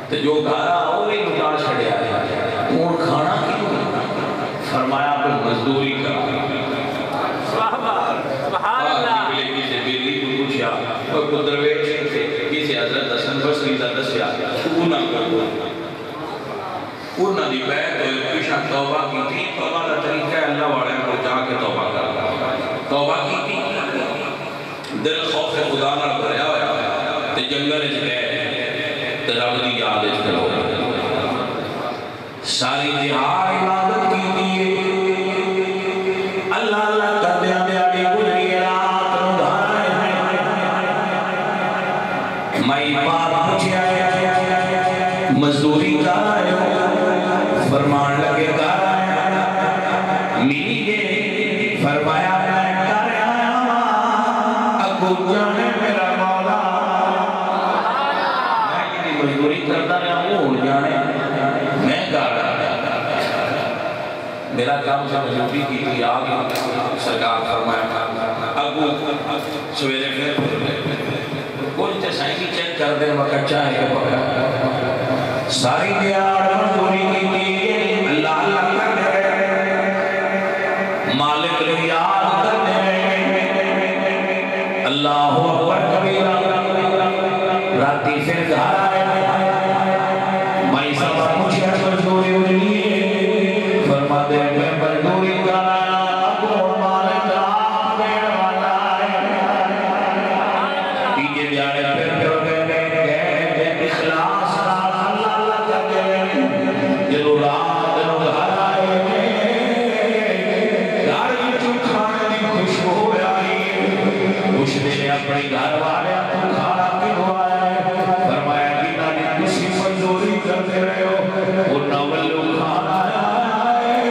تو جو گھارا وہ بھی لٹا چھڑیا ہے ہوں کھانا کیوں فرمایا کوئی مزدوری کرا سبحان اللہ کسی بیلی کو پوچھا کوئی قدرویش سے کسی حضرت حسن بصری کا دسیا اونا کرو اونا دی بیعت ہوئے پیشہ توبہ کی تھی توبہ کا طریقہ ہے اللہ والے کو جا کے توبہ کر توبہ کی تھی دل خوف خدا نہ بھریا ہوا تے جنگل اچ گئے تے رب دی یاد اچ کرو ساری دیہار عبادت کی تھی اللہ اللہ کر دیا دیاڑی گزری رات نو گھر مائی باپ پوچھیا مزدوری کا فرمان لگے گا میری گے فرمایا میں کر آیا اگو جانے میرا مولا میں کسی مزدوری کرتا رہا ہوں جانے میں کر میرا کام سے مزدوری کی تھی آگے سرکار فرمایا اگو سویرے پھر کچھ تسائیں کی چیک کر دے وقت چاہے کہ پکا ساری دیار مزدوری کی تھی اللہ اللہ کر دے مالک نے یاد کر دے اللہ اکبر کبیرہ راتی پھر گھر آئے مائی صاحب مجھے مزدوری اجلی فرما دے میں مزدوری کر آیا اپنے مالک آپ دین والا ہے تیجے دیارے پھر گئے اخلاص اللہ اللہ کر دے جلو رات نو گھر آئے گھر کی کھانے دی خوشبو آئی خوش نے اپنی گھر والے تو کھانا کیوں آئے فرمایا کہ نہ کسی مزدوری کرتے رہے ہو وہ نولو کھانا آئے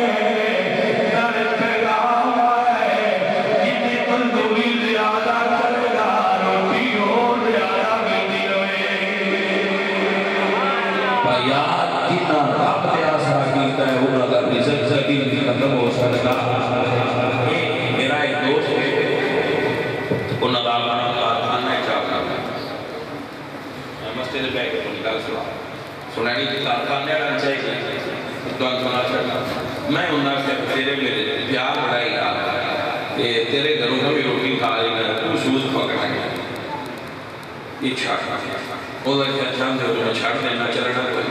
نہ پیغام آئے جتنی مزدوری زیادہ کرے گا روٹی اور زیادہ ملتی رہے یاد کتنا رب نے آسرا کیتا ہے وہ اگر رزق زدی ختم ہو سکتا میرا ایک دوست ہے انہوں نے آگانا کارخانہ ہے چاہتا مسجد بیٹھ کے نکال سنانی کی کارخانے رہنا چاہیے تو سنا چاہتا میں انہوں سے تیرے میرے پیار بڑھائی گا کہ تیرے گھروں میں بھی روٹی کھا لے گا تو سوز پکڑا گیا یہ چھاڑا وہ لگتا ہے چاند ہے میں چھاڑ دینا چلنا کوئی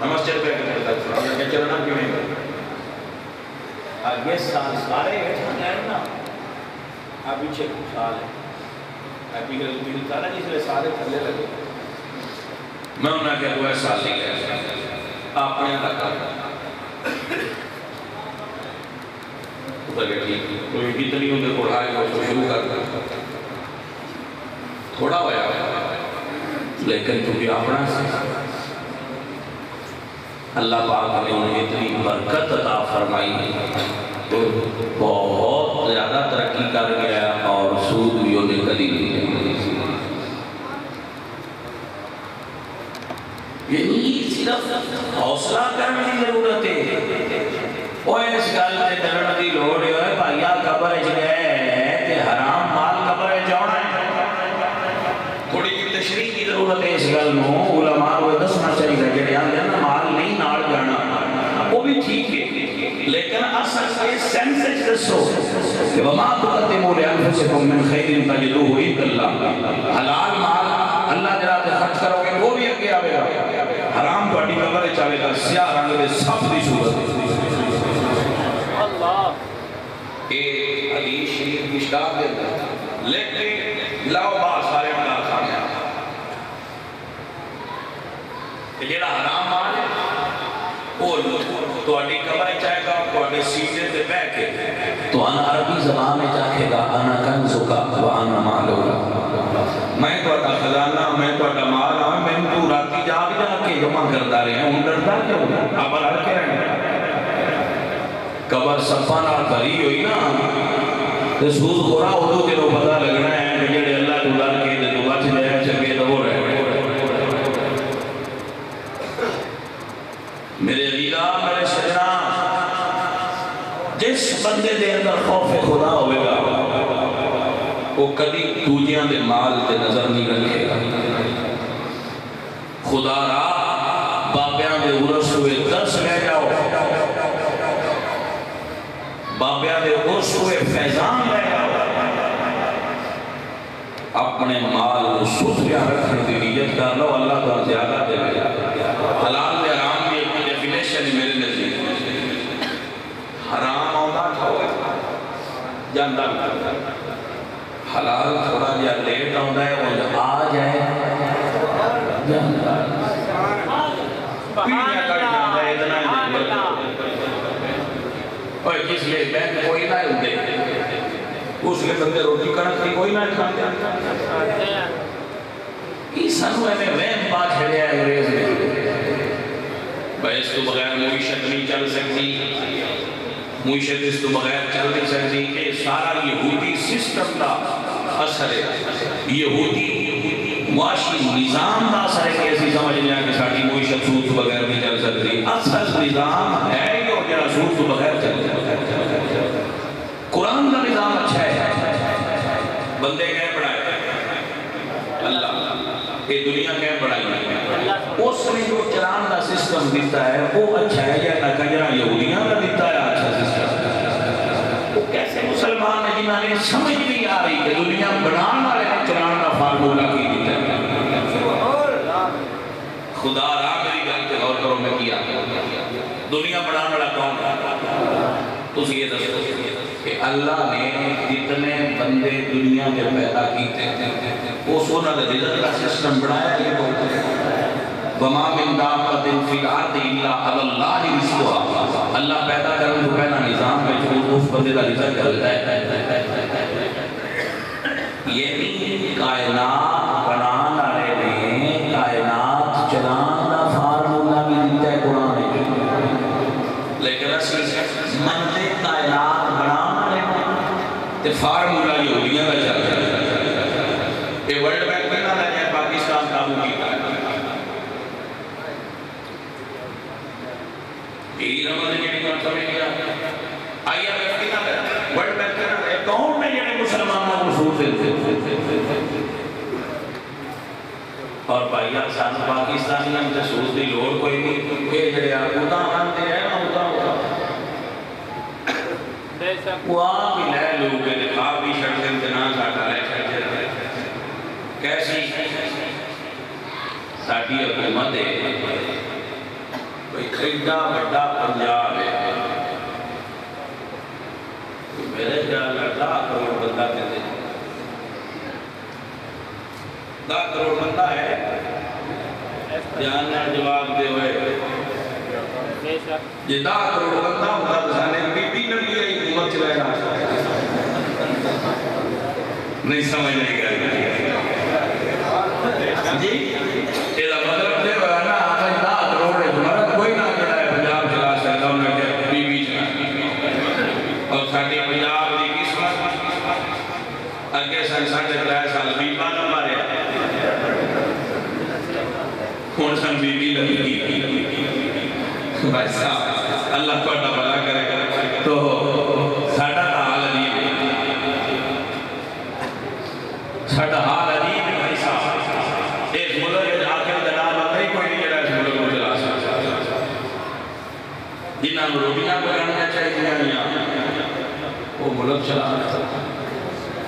مسجد بیٹھ کے سنانی چلنا کیوں نہیں آگے سارے بیٹھا گئے نا آپ پیچھے کچھ سال ہے آپ پیچھے سال ہے جس لئے سارے تھلے لگے میں انہوں نے کہا وہ سال نہیں گیا آپ نے لگا ادھر ٹھیک کوئی کتنی انہیں پڑھائے گا اس کو شروع کر تھوڑا ہویا لیکن چونکہ اپنا اللہ پاک نے انہیں اتنی برکت عطا فرمائی تو بہت زیادہ ترقی کر گیا اور سود بھی انہیں کلی یہی صرف حوصلہ کرنے کی ضرورت ہے وہ اس گل سے ڈرن کی لوڑ ہے بھائیا قبر چ گئے کہ حرام مال قبر جانا ہے تھوڑی جی تشریح کی ضرورت ہے اس گل نو علماء کو دسنا چاہیے جڑے آندے نا مال نہیں نال جانا وہ بھی ٹھیک ہے لیکن اصل سے سینس دسو کہ وما تقدموا لانفسکم من خیر تجدوه عند اللہ حلال مال اللہ جڑا تے خرچ کرو گے وہ بھی اگے آوے گا حرام تہاڈی قبر وچ آوے گا سیاہ رنگ دے سب دی صورت اللہ اے حدیث شریف مشکات دے اندر لیکن لاؤ بات سارے مال کھانے کہ جڑا حرام مال ہے وہ تو اڈی قبر چاہے گا تو اڈی سینے سے بہ کے تو انا عربی زبان میں چاہے گا انا کنزکا و انا مالوکا میں تو اڈا خزانہ میں تو مال ہوں میں تو راتی جاگ جا کے جمع کرتا رہے ہیں ان ڈرتا کیوں آپ لڑ کے رہے قبر سپانا بھری ہوئی نا تو سود خورا ہو تو تیرو پتہ لگنا ہے کہ جڑے اللہ تو لڑ کے تو بچ جائے چکے تو وہ رہے میرے علیلہ میرے سجنہ جس بندے دے اندر خوف خدا ہوئے گا وہ کبھی دوجیاں دے مال تے نظر نہیں رکھے گا خدا را بابیاں دے عرص ہوئے 10 لے جاؤ بابیاں دے عرص ہوئے فیضان لے جاؤ اپنے مال کو ستھرا رکھنے کی نیت کر لو اللہ تو زیادہ دے گا حلال دے حرام کی ایک ڈیفینیشن میرے نزدیک حرام ہوتا کھاؤ جاندہ حلال تھوڑا جا لیٹ ہوتا ہے وہ آ جائے جاندہ پیڑیاں کٹ جاندہ ہے اتنا ہی اور جس لئے بینک کوئی نہ ہوتے اس لئے بندے روٹی کنک کی کوئی نہ کھاتے سنو میں وین پاک چھڑے ہے انگریز میں بھائی اس تو بغیر معیشت نہیں چل سکتی معیشت اس تو بغیر چل نہیں سکتی کہ سارا یہودی سسٹم کا اثر ہے یہودی معاشی نظام کا اثر ہے کہ ایسی سمجھ لیا کہ ساری معیشت سود تو بغیر نہیں چل سکتی اصل نظام ہے جو جرا سود تو بغیر چل سکتی قرآن کا نظام اچھا ہے بندے کہے پڑھائے اللہ یہ دنیا کہے پڑھائی اس نے جو چلان کا سسٹم دیتا ہے وہ اچھا ہے یا نہ کنجرہ یہودیاں کا دیتا ہے اچھا سسٹم وہ کیسے مسلمان ہے جنہاں نے سمجھ نہیں آ رہی کہ دنیا بنان والے نے چلان کا فارمولہ کی دیتا ہے خدا را میری گل کے غور کرو میں کیا دنیا بنان والا کون ہے تو یہ دستو کہ اللہ نے جتنے بندے دنیا کے پیدا کیتے وہ سونا دے رزق کا سسٹم بڑھایا یہ بولتے ہیں وَمَا مِن دَابَّةٍ فِي الْأَرْضِ إِلَّا عَلَى اللَّهِ رِزْقُهَا اللہ پیدا کرنے تو پہلا نظام میں جو اس بندے کا رزق کرتا ہے یہ نہیں کائنات بنان والے نے کائنات چلان کا فارمولہ بھی دیتا ہے قرآن میں لیکن اصل منتے کائنات بنان والے تے فارمولہ یہودیاں کا چل رہا ہے یہ ورلڈ بینک میں نہ لگے پاکستان قابو کیتا ہے یہی رمضان کے لیے سمجھ گیا آئی ایم ایف کی نہ لگے ورلڈ بینک میں نہ لگے اکاؤنٹ میں یہ مسلمانوں کو سود دیتے اور بھائی سان پاکستانی ہم سے سود دی لوڑ کوئی نہیں یہ جڑے ہوتا آنتے ہیں نا ہوتا وہ آپ ہی لے لوگ کے دفاع بھی شرط امتنان ساٹھا لے شرط کیسی ساٹھی حکومت ہے کوئی ایڈا بڑا پنجاب ہے میرے خیال 10 کروڑ بندہ کہتے ہیں 10 کروڑ بندہ ہے جاننا جواب دے ہوئے یہ 10 کروڑ بندہ ہوتا بسانے بی بی نبی ہے حکومت چلائے گا نہیں سمجھ نہیں گئے جی یہ مطلب دے ہوئے نا آمد 10 کروڑ ہے تمہارا کوئی نہ کہتا ہے پنجاب چلا سکتا ہوں نے کہ بی بی چلا اور ساڑھی پنجاب دی قسمت اگے سن 3.5 سال بی بی نمبر ہے کون سن بی بی لگی بھائی صاحب اللہ کو اٹھا بلا کرے تو ساڑھا حال عجیب ہے ساڑھا حال عجیب ہے بھائی صاحب ایک ملک ہے آخر جناب نہیں کوئی نہیں جڑا اس ملک کو چلا سکتا جنہاں روٹیاں پکانا چاہیے وہ ملک چلا سکتا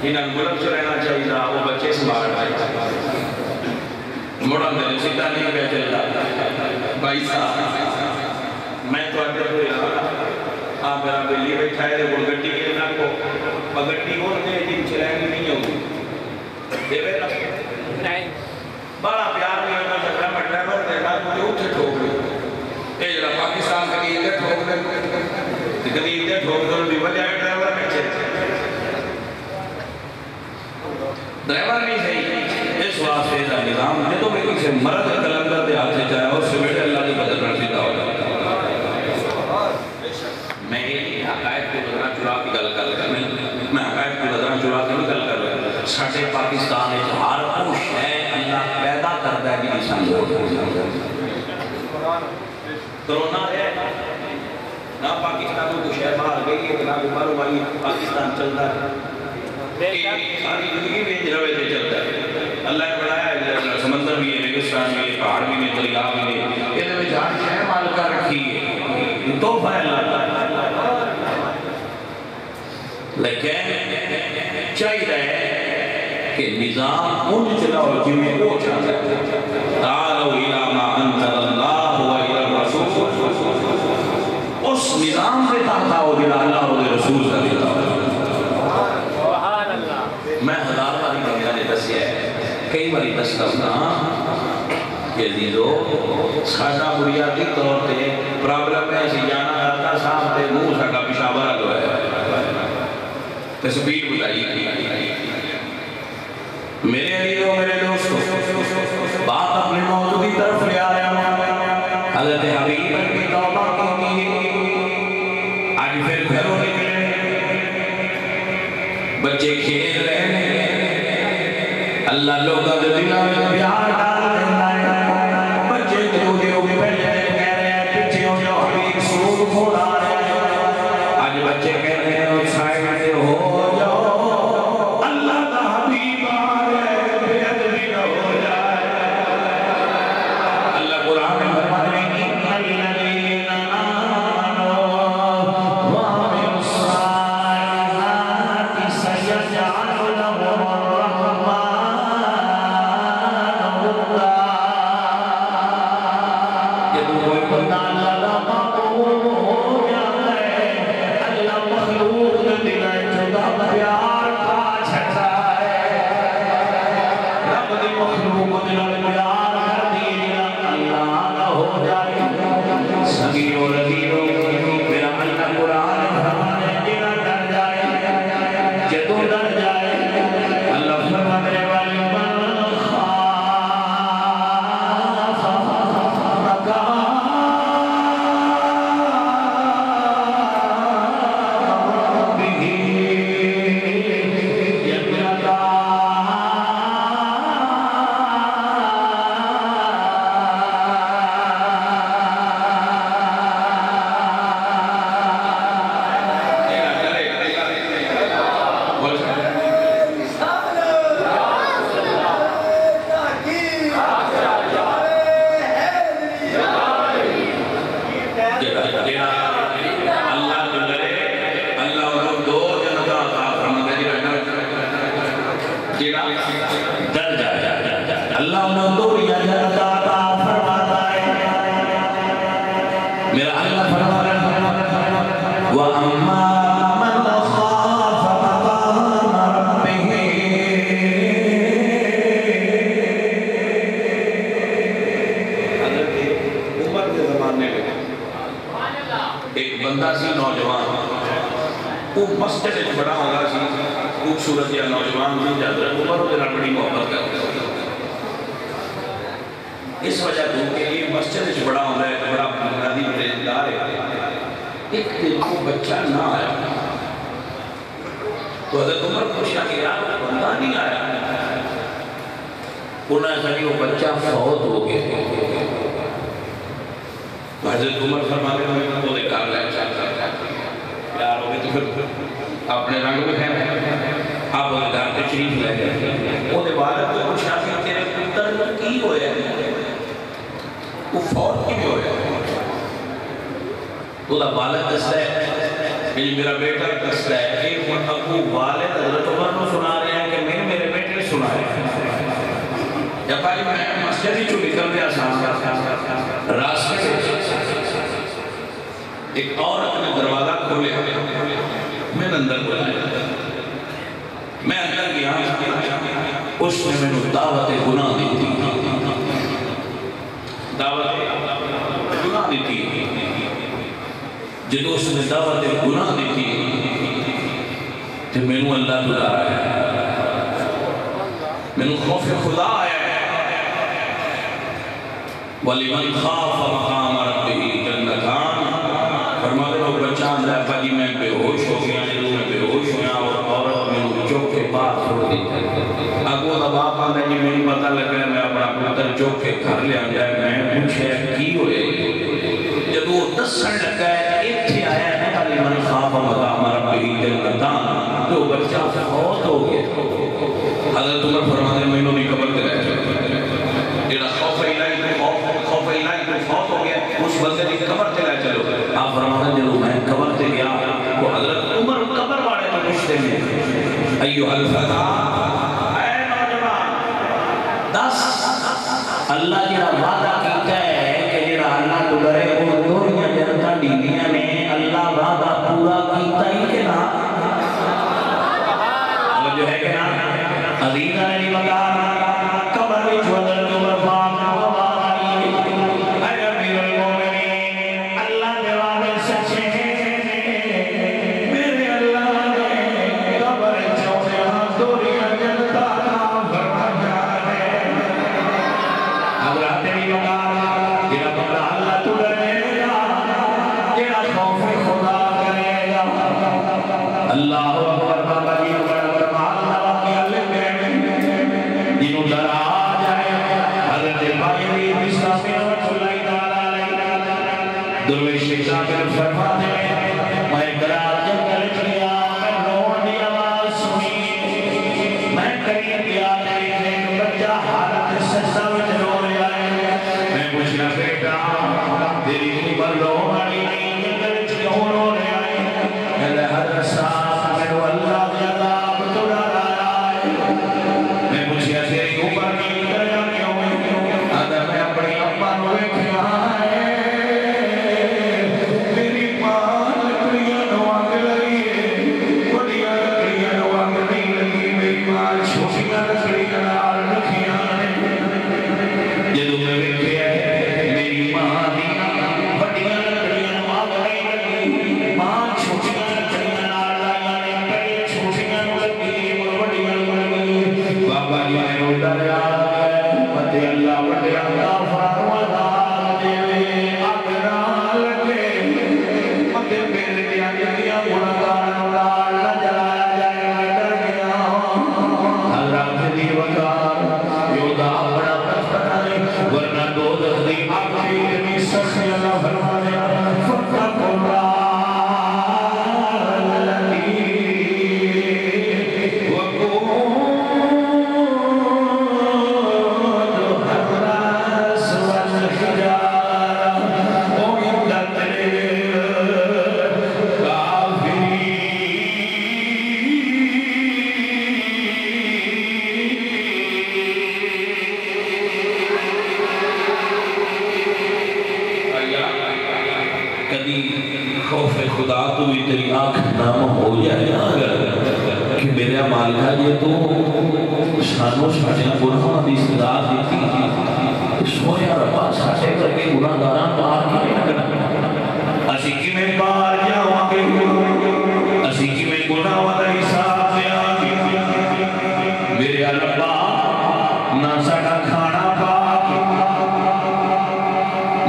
جنہاں ملک چلانا چاہیے وہ بچے سنبھالنا چاہیے مڑا میرے سیدھا نہیں پہ چلتا بھائی صاحب میں تو اگر کوئی آپ میرا بلی بیٹھا ہے وہ گٹی کے نہ کو گٹی اور دے جن چلائیں نہیں ہوگی دے بے نا نہیں بڑا پیار نہیں ہوتا جھگڑا میں ڈرائیور دیکھا مجھے اٹھے ٹھوک لے اے جڑا پاکستان کا عیدے ٹھوک لے کدی عیدے ٹھوک دے بھی وجہ ہے ڈرائیور پیچھے ڈرائیور نہیں صحیح اس واسطے نظام دے تو میں کسی مرد کلندر دے ہاتھ سے چاہے اور سے بیٹھے اللہ کے بدل رکھ دیتا ہو میں یہ حقائق کو بدرہ چرا کی گل کر رہا میں حقائق کو بدرہ چرا کی گل کر رہا ساڑھے پاکستان ہر وہ شے اللہ پیدا کرتا ہے کہ انسان کرونا ہے نہ پاکستان کو شے باہر گئی ہے نہ بیمار والی پاکستان چلتا ہے ساری زندگی میں جروے سے چلتا ہے اللہ نے بڑھایا ہے سمندر بھی ہے ریگستان بھی ہے پہاڑ بھی ہے دریا بھی ہے یہ میں جان شے مال کر رکھی ہے توفہ ہے اللہ لیکن چاہیے رہے کہ نظام ان چلاؤ جی میں وہ چاہتا ہے تعالوا الى ما انزل اللہ و الى الرسول اس نظام سے تحت آؤ جلا اللہ و رسول کا دیتا میں ہزار باری بندہ نے دسیا ہے کئی باری دستا ہوں کہ دیدو ساڑھا بنیادی طور پہ پرابلم ہے اسی جانا آتا صاحب تے منہ ساڑھا پیشابہ رکھو ہے تصویر بتائیے میرے علیہ میرے دوستو بات اپنے موضوع کی طرف لے آ رہا ہوں حضرت حبیب کی توبہ کی آج پھر گھروں نکلے بچے کھیل رہے ہیں اللہ لوگوں کے دلوں میں پیار ڈال دینا ہے بچے دودھیوں کے پہلے کہہ رہے ہیں پیچھے ہو جو حبیب سرود کھوڑا رہے ہیں آج بچے کہہ رہے ہیں اور سائڈ سے ہو جاؤ اللہ کا حبیب آ رہے بے ادبی نہ ہو جائے اللہ قرآن میں فرماتے ہیں ان الذین آمنوا وعملوا الصالحات سیجعل لهم خوبصورت یا نوجوان بھی جاتا ہے عمر و دلال بڑی محبت کرتے ہیں اس وجہ کیونکہ یہ مسجد سے بڑا ہوتا ہے بڑا بنیادی بریدار ہے ایک دن کو بچہ نہ آیا تو حضرت عمر پوچھا کہ یار بندہ نہیں آیا انہوں نے کہا کہ وہ بچہ فوت ہو گیا تو حضرت عمر فرماتے ہیں وہ دیکھا لائے چاہتا یار ہوگی تو پھر اپنے رنگ میں ہے آپ وہ گھر کے شریف لے گئے وہ والد کو پوچھا کہ تیرے پتر کی ہویا ہے وہ فوت کی بھی ہویا ہے تو دا والد دستا ہے کہ میرا بیٹا دستا ہے ایک ابو والد حضرت عمر کو سنا رہے ہیں کہ میرے بیٹے نے سنا رہے ہیں جب پہلے میں مسجد ہی جو نکل گیا سامنے راستے ایک عورت نے دروازہ کھولے میں اندر بلایا میں اندر گیا اس نے میں نے دعوت گناہ دی تھی دعوت گناہ دی تھی جدو اس نے دعوت گناہ دی تھی تو میں نے اللہ بلا رہا ہے میں نے خوف خدا آیا ہے وَلِمَنْ خَافَ مَقَامَ رَبِّهِ جَنَّتَانِ فرماتے وہ بچہ اندر پاجی میں بے ہوش ہو گیا جدو میں بے ہوش ہویا اور عورت میں چوک کے پاس چھوڑ دی اگو دا باپ آندا جی میں پتہ لگا میں اپنا پتر چوک کے گھر لے آندا میں پوچھے کی ہوئے جدو دسن لگا ہے ایتھے آیا ہے وَلِمَنْ خَافَ مَقَامَ رَبِّهِ جَنَّتَانِ تو بچہ فوت ہو گیا حضرت عمر فرماتے میں انہوں نے قبر دے رہے جیڑا خوف الہی تو فوت ہو گیا اس بندے کی قبر تے لے چلو آپ فرماتے جب میں قبر تے گیا تو حضرت عمر قبر والے تو پوچھتے ہیں ایوہ الفتح اے نوجوان دس اللہ جیڑا وعدہ کیتا ہے کہ جیڑا اللہ تو ڈرے ان دنیا جنتا ڈیلیاں نے اللہ وعدہ پورا کیتا ہی کہ نا جو ہے کہ نا عزیزہ نے بتانا قبر وچ حضرت عمر پاک کو آواز آئی اے امیر المومنین اللہ دے وعدے سچے ہیں میرے اللہ نے قبر چونے دنیا جنتا نام فرمایا ہے حضرت نے بتانا جڑا بندہ اللہ تو ڈرے گا جڑا خوف خدا کرے گا اللہ اکبر بابا جی جنہوں در آ جائے حضرت باقی اسلامی رحمت اللہ تعالیٰ درویش شاکر فرماتے ہیں میں قرار جنگل چلیا میں روڑ دی آواز سنی میں قریب گیا دیکھنے بچہ حالت سجدہ وچ رو رہا ہے میں پوچھنا بیٹا تیری عمر رو والی نہیں جنگل چ کیوں رو رہا ہے کہتے حضرت صاحب میں اللہ دی عذاب تو ڈر رہا ہے میں پوچھیا تیری عمر نہیں کریا کیوں آدھا میں اپنی اپا نو ویکھیا ہے میری ماں لکڑیاں نو اگ لگی ہے بڑیاں لکڑیاں نو اگ نہیں لگی میری ماں چھوٹیاں لکڑیاں نال رکھیاں نے جدوں میں ویکھیا میری ماں دی بڑیاں لکڑیاں نو اگ نہیں لگی ماں چھوٹیاں لکڑیاں نال لائیاں نے پہلے چھوٹیاں نو لگی اور بڑیاں نو لگی بابا جی میں رو ڈریا متے اللہ بڑے اللہ فرانو عذاب دے اگ نہ لگے متے میرے دیاں جڑیاں گناہگار نو لال نہ جلایا جائے میں ڈر گیا حضرت دی وقار یودا بڑا پتہ ورنہ دوزخ دی اگ اتنی سختی اللہ فرمانے فتقوا خوف خدا تو بھی تیری آنکھ نام ہو جائے اگر کہ میرے مالکہ یہ تو شانو شاڑیاں گناہ دی صدا دیتی سویا ربا ساٹھے کر کے گناہ داران پار کی نہیں لگنا اسی کی میں پار جاؤں گے اسی کی میں گناہ ودا حساب دے آگے میرے ربا نہ ساڑا کھانا پاک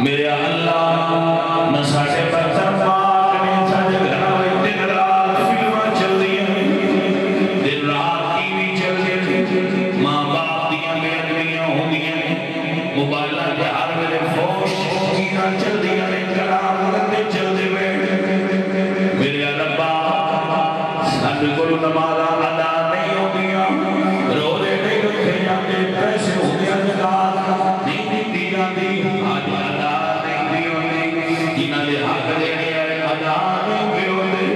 میرے اللہ نہ ساڑے برتن پاک نمازہ ادا نہیں ہو گیا روزے نہیں رکھے جاتے پیسے ہو گیا زکات نہیں دی جاتی آج ادا نہیں دی ہوتی جنہاں دے حق دینے آئے ادا نہیں دی ہوتے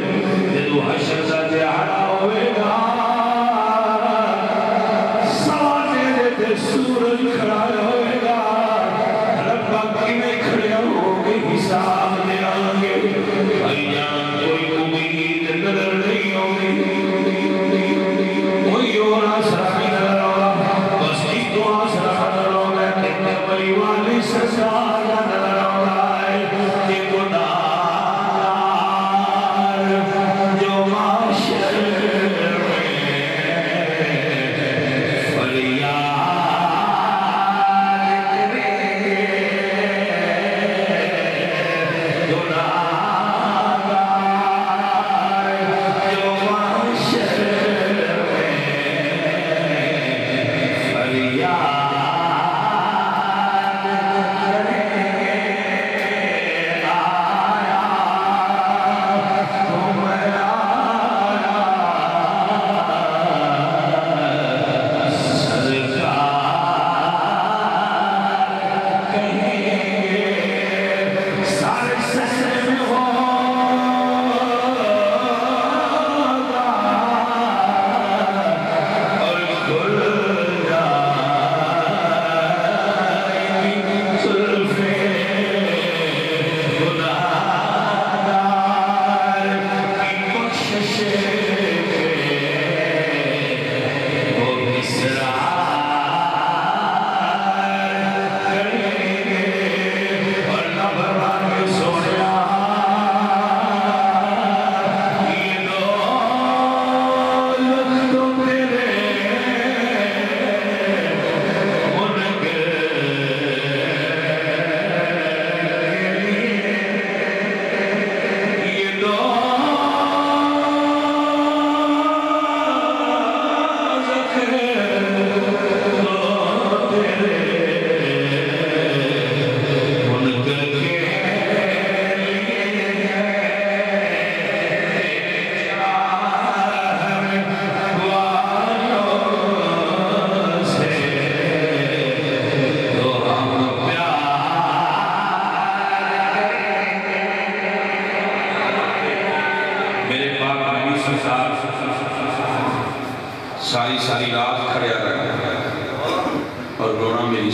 جدو حشر کا دہاڑا ہوئے گا سوانے دیتے سورج کھڑا ہوئے گا ربا کی میں کھڑے ہوگے حساب دے آگے بھائی جان کوئی امید نظر نہیں ہوگی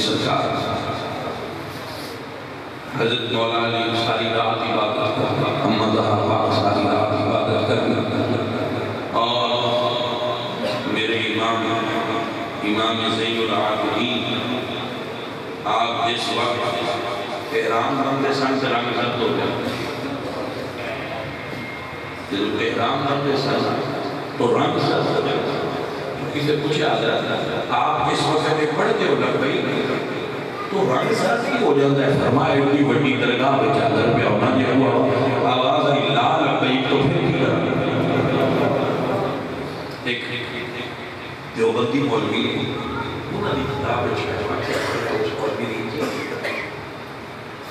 سرکار حضرت مولا علی ساری رات عبادت کرنا، محمد پاک ساری رات عبادت کرنا، اور میرے امام زین العابدین آپ جس وقت احرام بندے سن سے رنگ زرد ہو جاتے، جب احرام بندے سن تو رنگ زرد ہو جاتا۔ کسی پوچھے حضرت آپ جس وقت میں پڑھتے ہو لبئی تو رنگ زرد ہی ہو جاتا ہے؟ فرمایا اتنی بڑی درگاہ پہ چادر پہ ہونا جب ہوا آواز آئی لا لبئی تو پھر کی کرا۔ ایک دیوبندی مولوی انہوں نے کتاب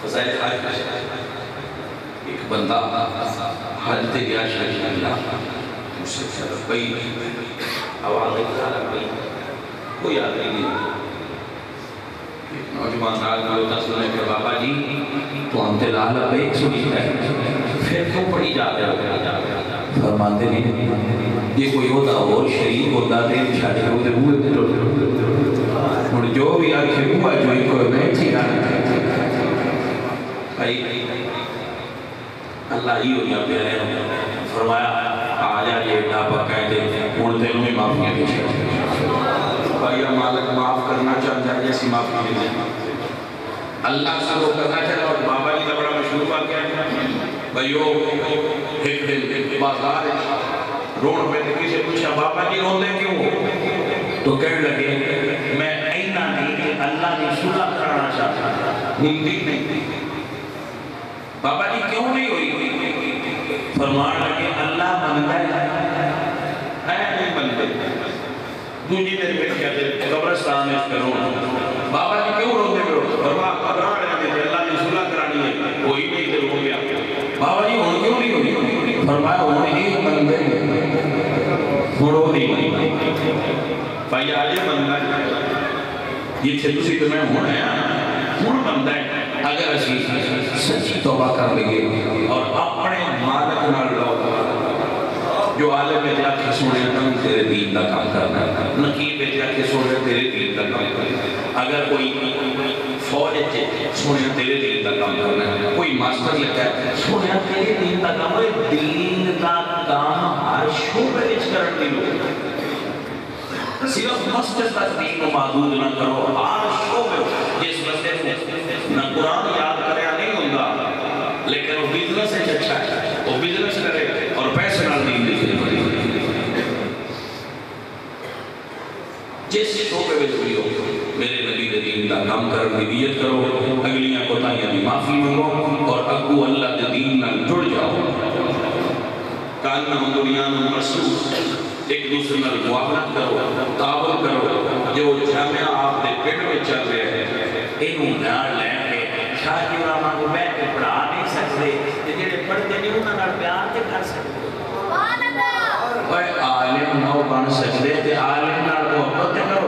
فضائل حج، ایک بندہ حج تے گیا شریف اللہ مجھ سے شرف بھئی آواز اکرار بھئی کوئی آدمی نہیں، ایک نوجوان راج میں ہوتا سنے کہ بابا جی تو ہم تے لالا بھئی سنیتا ہے پھر کیوں پڑی جاتے ہیں؟ فرماتے نہیں یہ کوئی ہوتا اور شریف ہوتا دے چھاڑے ہوتے ہوئے تو اور جو بھی آنکھیں ہوا جو ہی کوئی میں تھی آنے اللہ ہی ہو جا پیارے فرمایا آجا یہ ڈھاپا کہتے اڑتے انہیں معافیاں دیشتے بھائیہ مالک معاف کرنا چاہتا ہے جیسی معافی دے اللہ سے وہ کرنا چاہتا ہے اور بابا جی کا بڑا مشہور بات کیا ہے بھائیو ایک دن بازار روڈ پہ کسی پوچھا بابا جی روندے کیوں تو کہنے لگے میں اینا نہیں کہ اللہ نے صلح کرنا چاہتا ہندی نہیں بابا جی کیوں نہیں ہوئی؟ فرمان لگے اللہ بنتا ہے نہیں بنتے دوجی دن میں کیا دے قبرستان اس کرو بابا جی کیوں روتے کرو فرمان قبران ہے اللہ نے صلح کرانی ہے وہی نہیں دل ہو گیا بابا جی ہون کیوں نہیں ہوئی؟ فرمایا ہون ایک بندے ہونو نہیں بھائی آجے بندہ یہ چھتو سی تو میں ہون ہے ہون بندہ ہے اگر اسی سچی توبہ کر لگے اور اپنے مالک نہ لوگ جو عالم میں جا کے سونے تم تیرے دین کا کام کرنا ہے نقیب میں جا کے سونے تیرے دین کا کام کرنا ہے اگر کوئی فوج سونے تیرے دین کا کام کرنا ہے کوئی ماسٹر لگتا ہے سونے تیرے دین کا کام ہے دین کا کام ہر شعبے وچ کرن دی لوگ صرف مسجد تک دین کو محدود نہ کرو ہر شعبے جس بندے نہ قرآن یاد کریا نہیں ہوگا لیکن وہ بزنس ہے اچھا ہے وہ بزنس کرے اور پیسے نہ دین دے جس شعبے میں بھی ہو میرے نبی دین کا کام کرنے کی نیت کرو اگلیاں کوتاہیاں دی معافی مانگو اور اگو اللہ دے دین نال جڑ جاؤ کاننا ہم دنیا میں مرسوس ایک دوسرے نال معاملات کرو تعاون کرو جو جامعہ آپ دے پیٹ میں چل رہے ہیں انہوں نال لیں گے شاہ جی رامان کو بیٹھ کے پڑھا نہیں سکتے جنہیں پڑھتے نہیں انہوں نال پیار تے کر سکتے اوہ عالم نہ بن سکتے تے عالم نال محبت کرو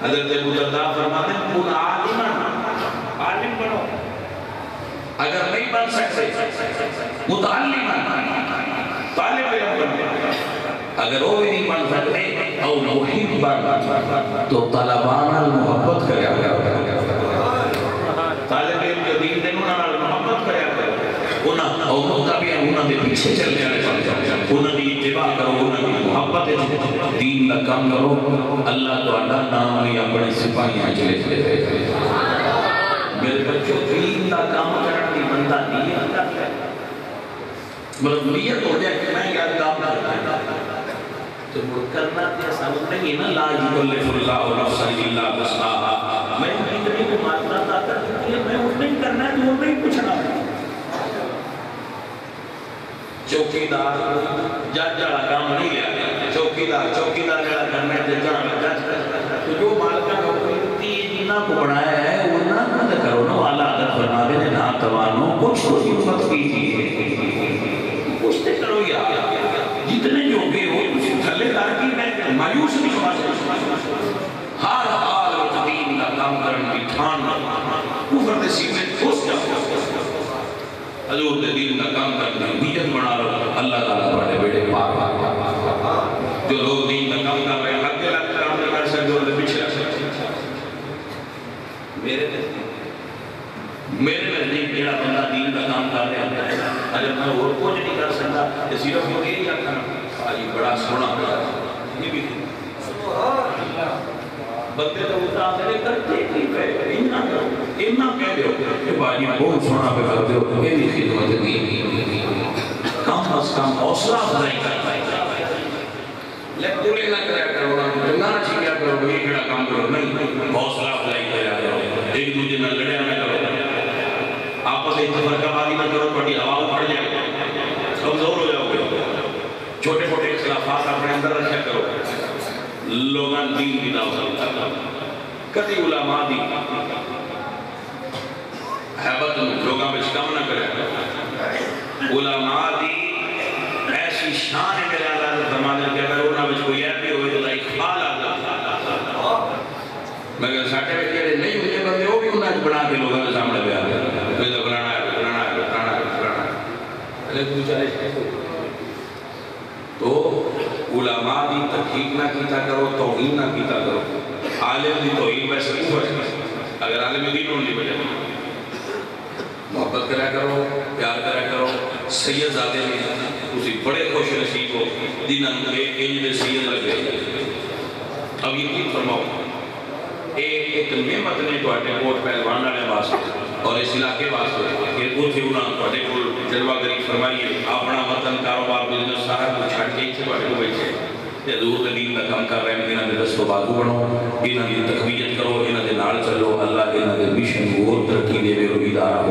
حضرت ابو درداء فرماتے ہیں کن عالم بنو اگر نہیں بن سکتے متعلم طالب علم بنو اگر وہ بھی نہیں بن سکتے او محب بن تو طالبان المحبت کریا طالب علم جو دین دنوں نال محبت کریا انہاں او متبعہ انہاں دے پیچھے چل جانے انہاں دی اتباع کرو انہاں دی محبت دین دا کام کرو اللہ تو اڈا نام نہیں اپنے سپاہیاں چلے تھے میرے بچوں دین دا کام کرنے دی بندہ نیت کرتا ہے مطلب نیت ہو جائے کہ میں یہ کام کرتا ہے تو کرنا تھے سمجھ نہیں نا لا یکلف اللہ نفسا الا وسعها میں اتنی کو مانتا طاقت ہے میں اتنا ہی کرنا ہے تو اتنا ہی پوچھنا ہے چوکیدار جج والا کام نہیں لیا چوکیدار جڑا کرنا ہے جج تو جو مالکہ نوکری جنہ کو بنایا ہے انہاں نہ کرو نا والا عادت فرما دے نہ توانو کچھ تو حکمت کیجیے کچھ تے کرو یار جتنے جو گے ہو تھلے تارکی میں مایوس نہیں ہوا ہر حال و دین کا کام کرنے کی ٹھان کفر دے سینے گھس جاؤ حضور دے دین کا کام کرنے کی نیت بنا رہو اللہ تعالیٰ بڑے بیٹے پاک جو لوگ دین کا کام کر رہے ہیں حق کے لئے کام نہیں کر سکتے اور پیچھے رکھ سکتے میرے نزدیک جڑا بندہ دین کا کام کر رہا ہے اگر میں اور کچھ نہیں کر سکتا تو صرف وہ یہی آخر آج بڑا سونا پڑا یہ بھی بندے تو اتنا آتے کرتے نہیں پہ اتنا کہہ دو کہ باجی بہت سونا پہ کرتے ہو یہ بھی خدمت دی کم از کم حوصلہ افزائی کرتا ہے لیکن پورے نہ کریا کرو نہ چھکیا کرو یہ کھڑا کام کرو نہیں حوصلہ افزائی کریا کرو ایک دوسرے نہ لڑیا نہ کرو آپس ایک فرقہ بازی نہ کرو بڑی ہوا اٹھڑ جائے کمزور ہو جاؤ گے چھوٹے موٹے اختلافات اپنے اندر رکھا کرو لوگاں دین کی دعوت کرنا کدی علماء دی حیبت لوگاں میں کم نہ کرے علماء دی ایسی شان ہے کہ اللہ زمانے کے اگر انہاں وچ کوئی ایپی ہوئے تو اقبال آتا مگر ساٹھے میں کہہ رہے نہیں ہوئے بندے وہ بھی انہاں بنا کے لوگوں کے سامنے بھی آگے کوئی تو بنانا ہے لیکن بیچارے تو علماء دی تحقیق نہ کیتا کرو توہین نہ کیتا کرو عالم دی توہین ویسے اوپر اگر عالم دین ہونے کی وجہ محبت کریا کرو پیار کریا کرو سید زادے میں اسی بڑے خوش نصیب ہو دینن کے انجل سید لگے اب یقین فرماؤ ایک نعمت نے توڑے کوٹ پہلوان والے واسطے اور اس علاقے واسطے کہ وہ تھے انہاں توڑے کو جلوہ گری فرمائیے اپنا وطن کاروبار بزنس سارا کچھ چھٹ کے سے توڑے کو بیٹھے یہ حضور دین کا کام کر رہے ہیں انہاں دے دست و بازو بنو انہاں دی تقویت کرو انہاں دے نال چلو اللہ انہاں دے مشن اور ترقی دے اور ادارہ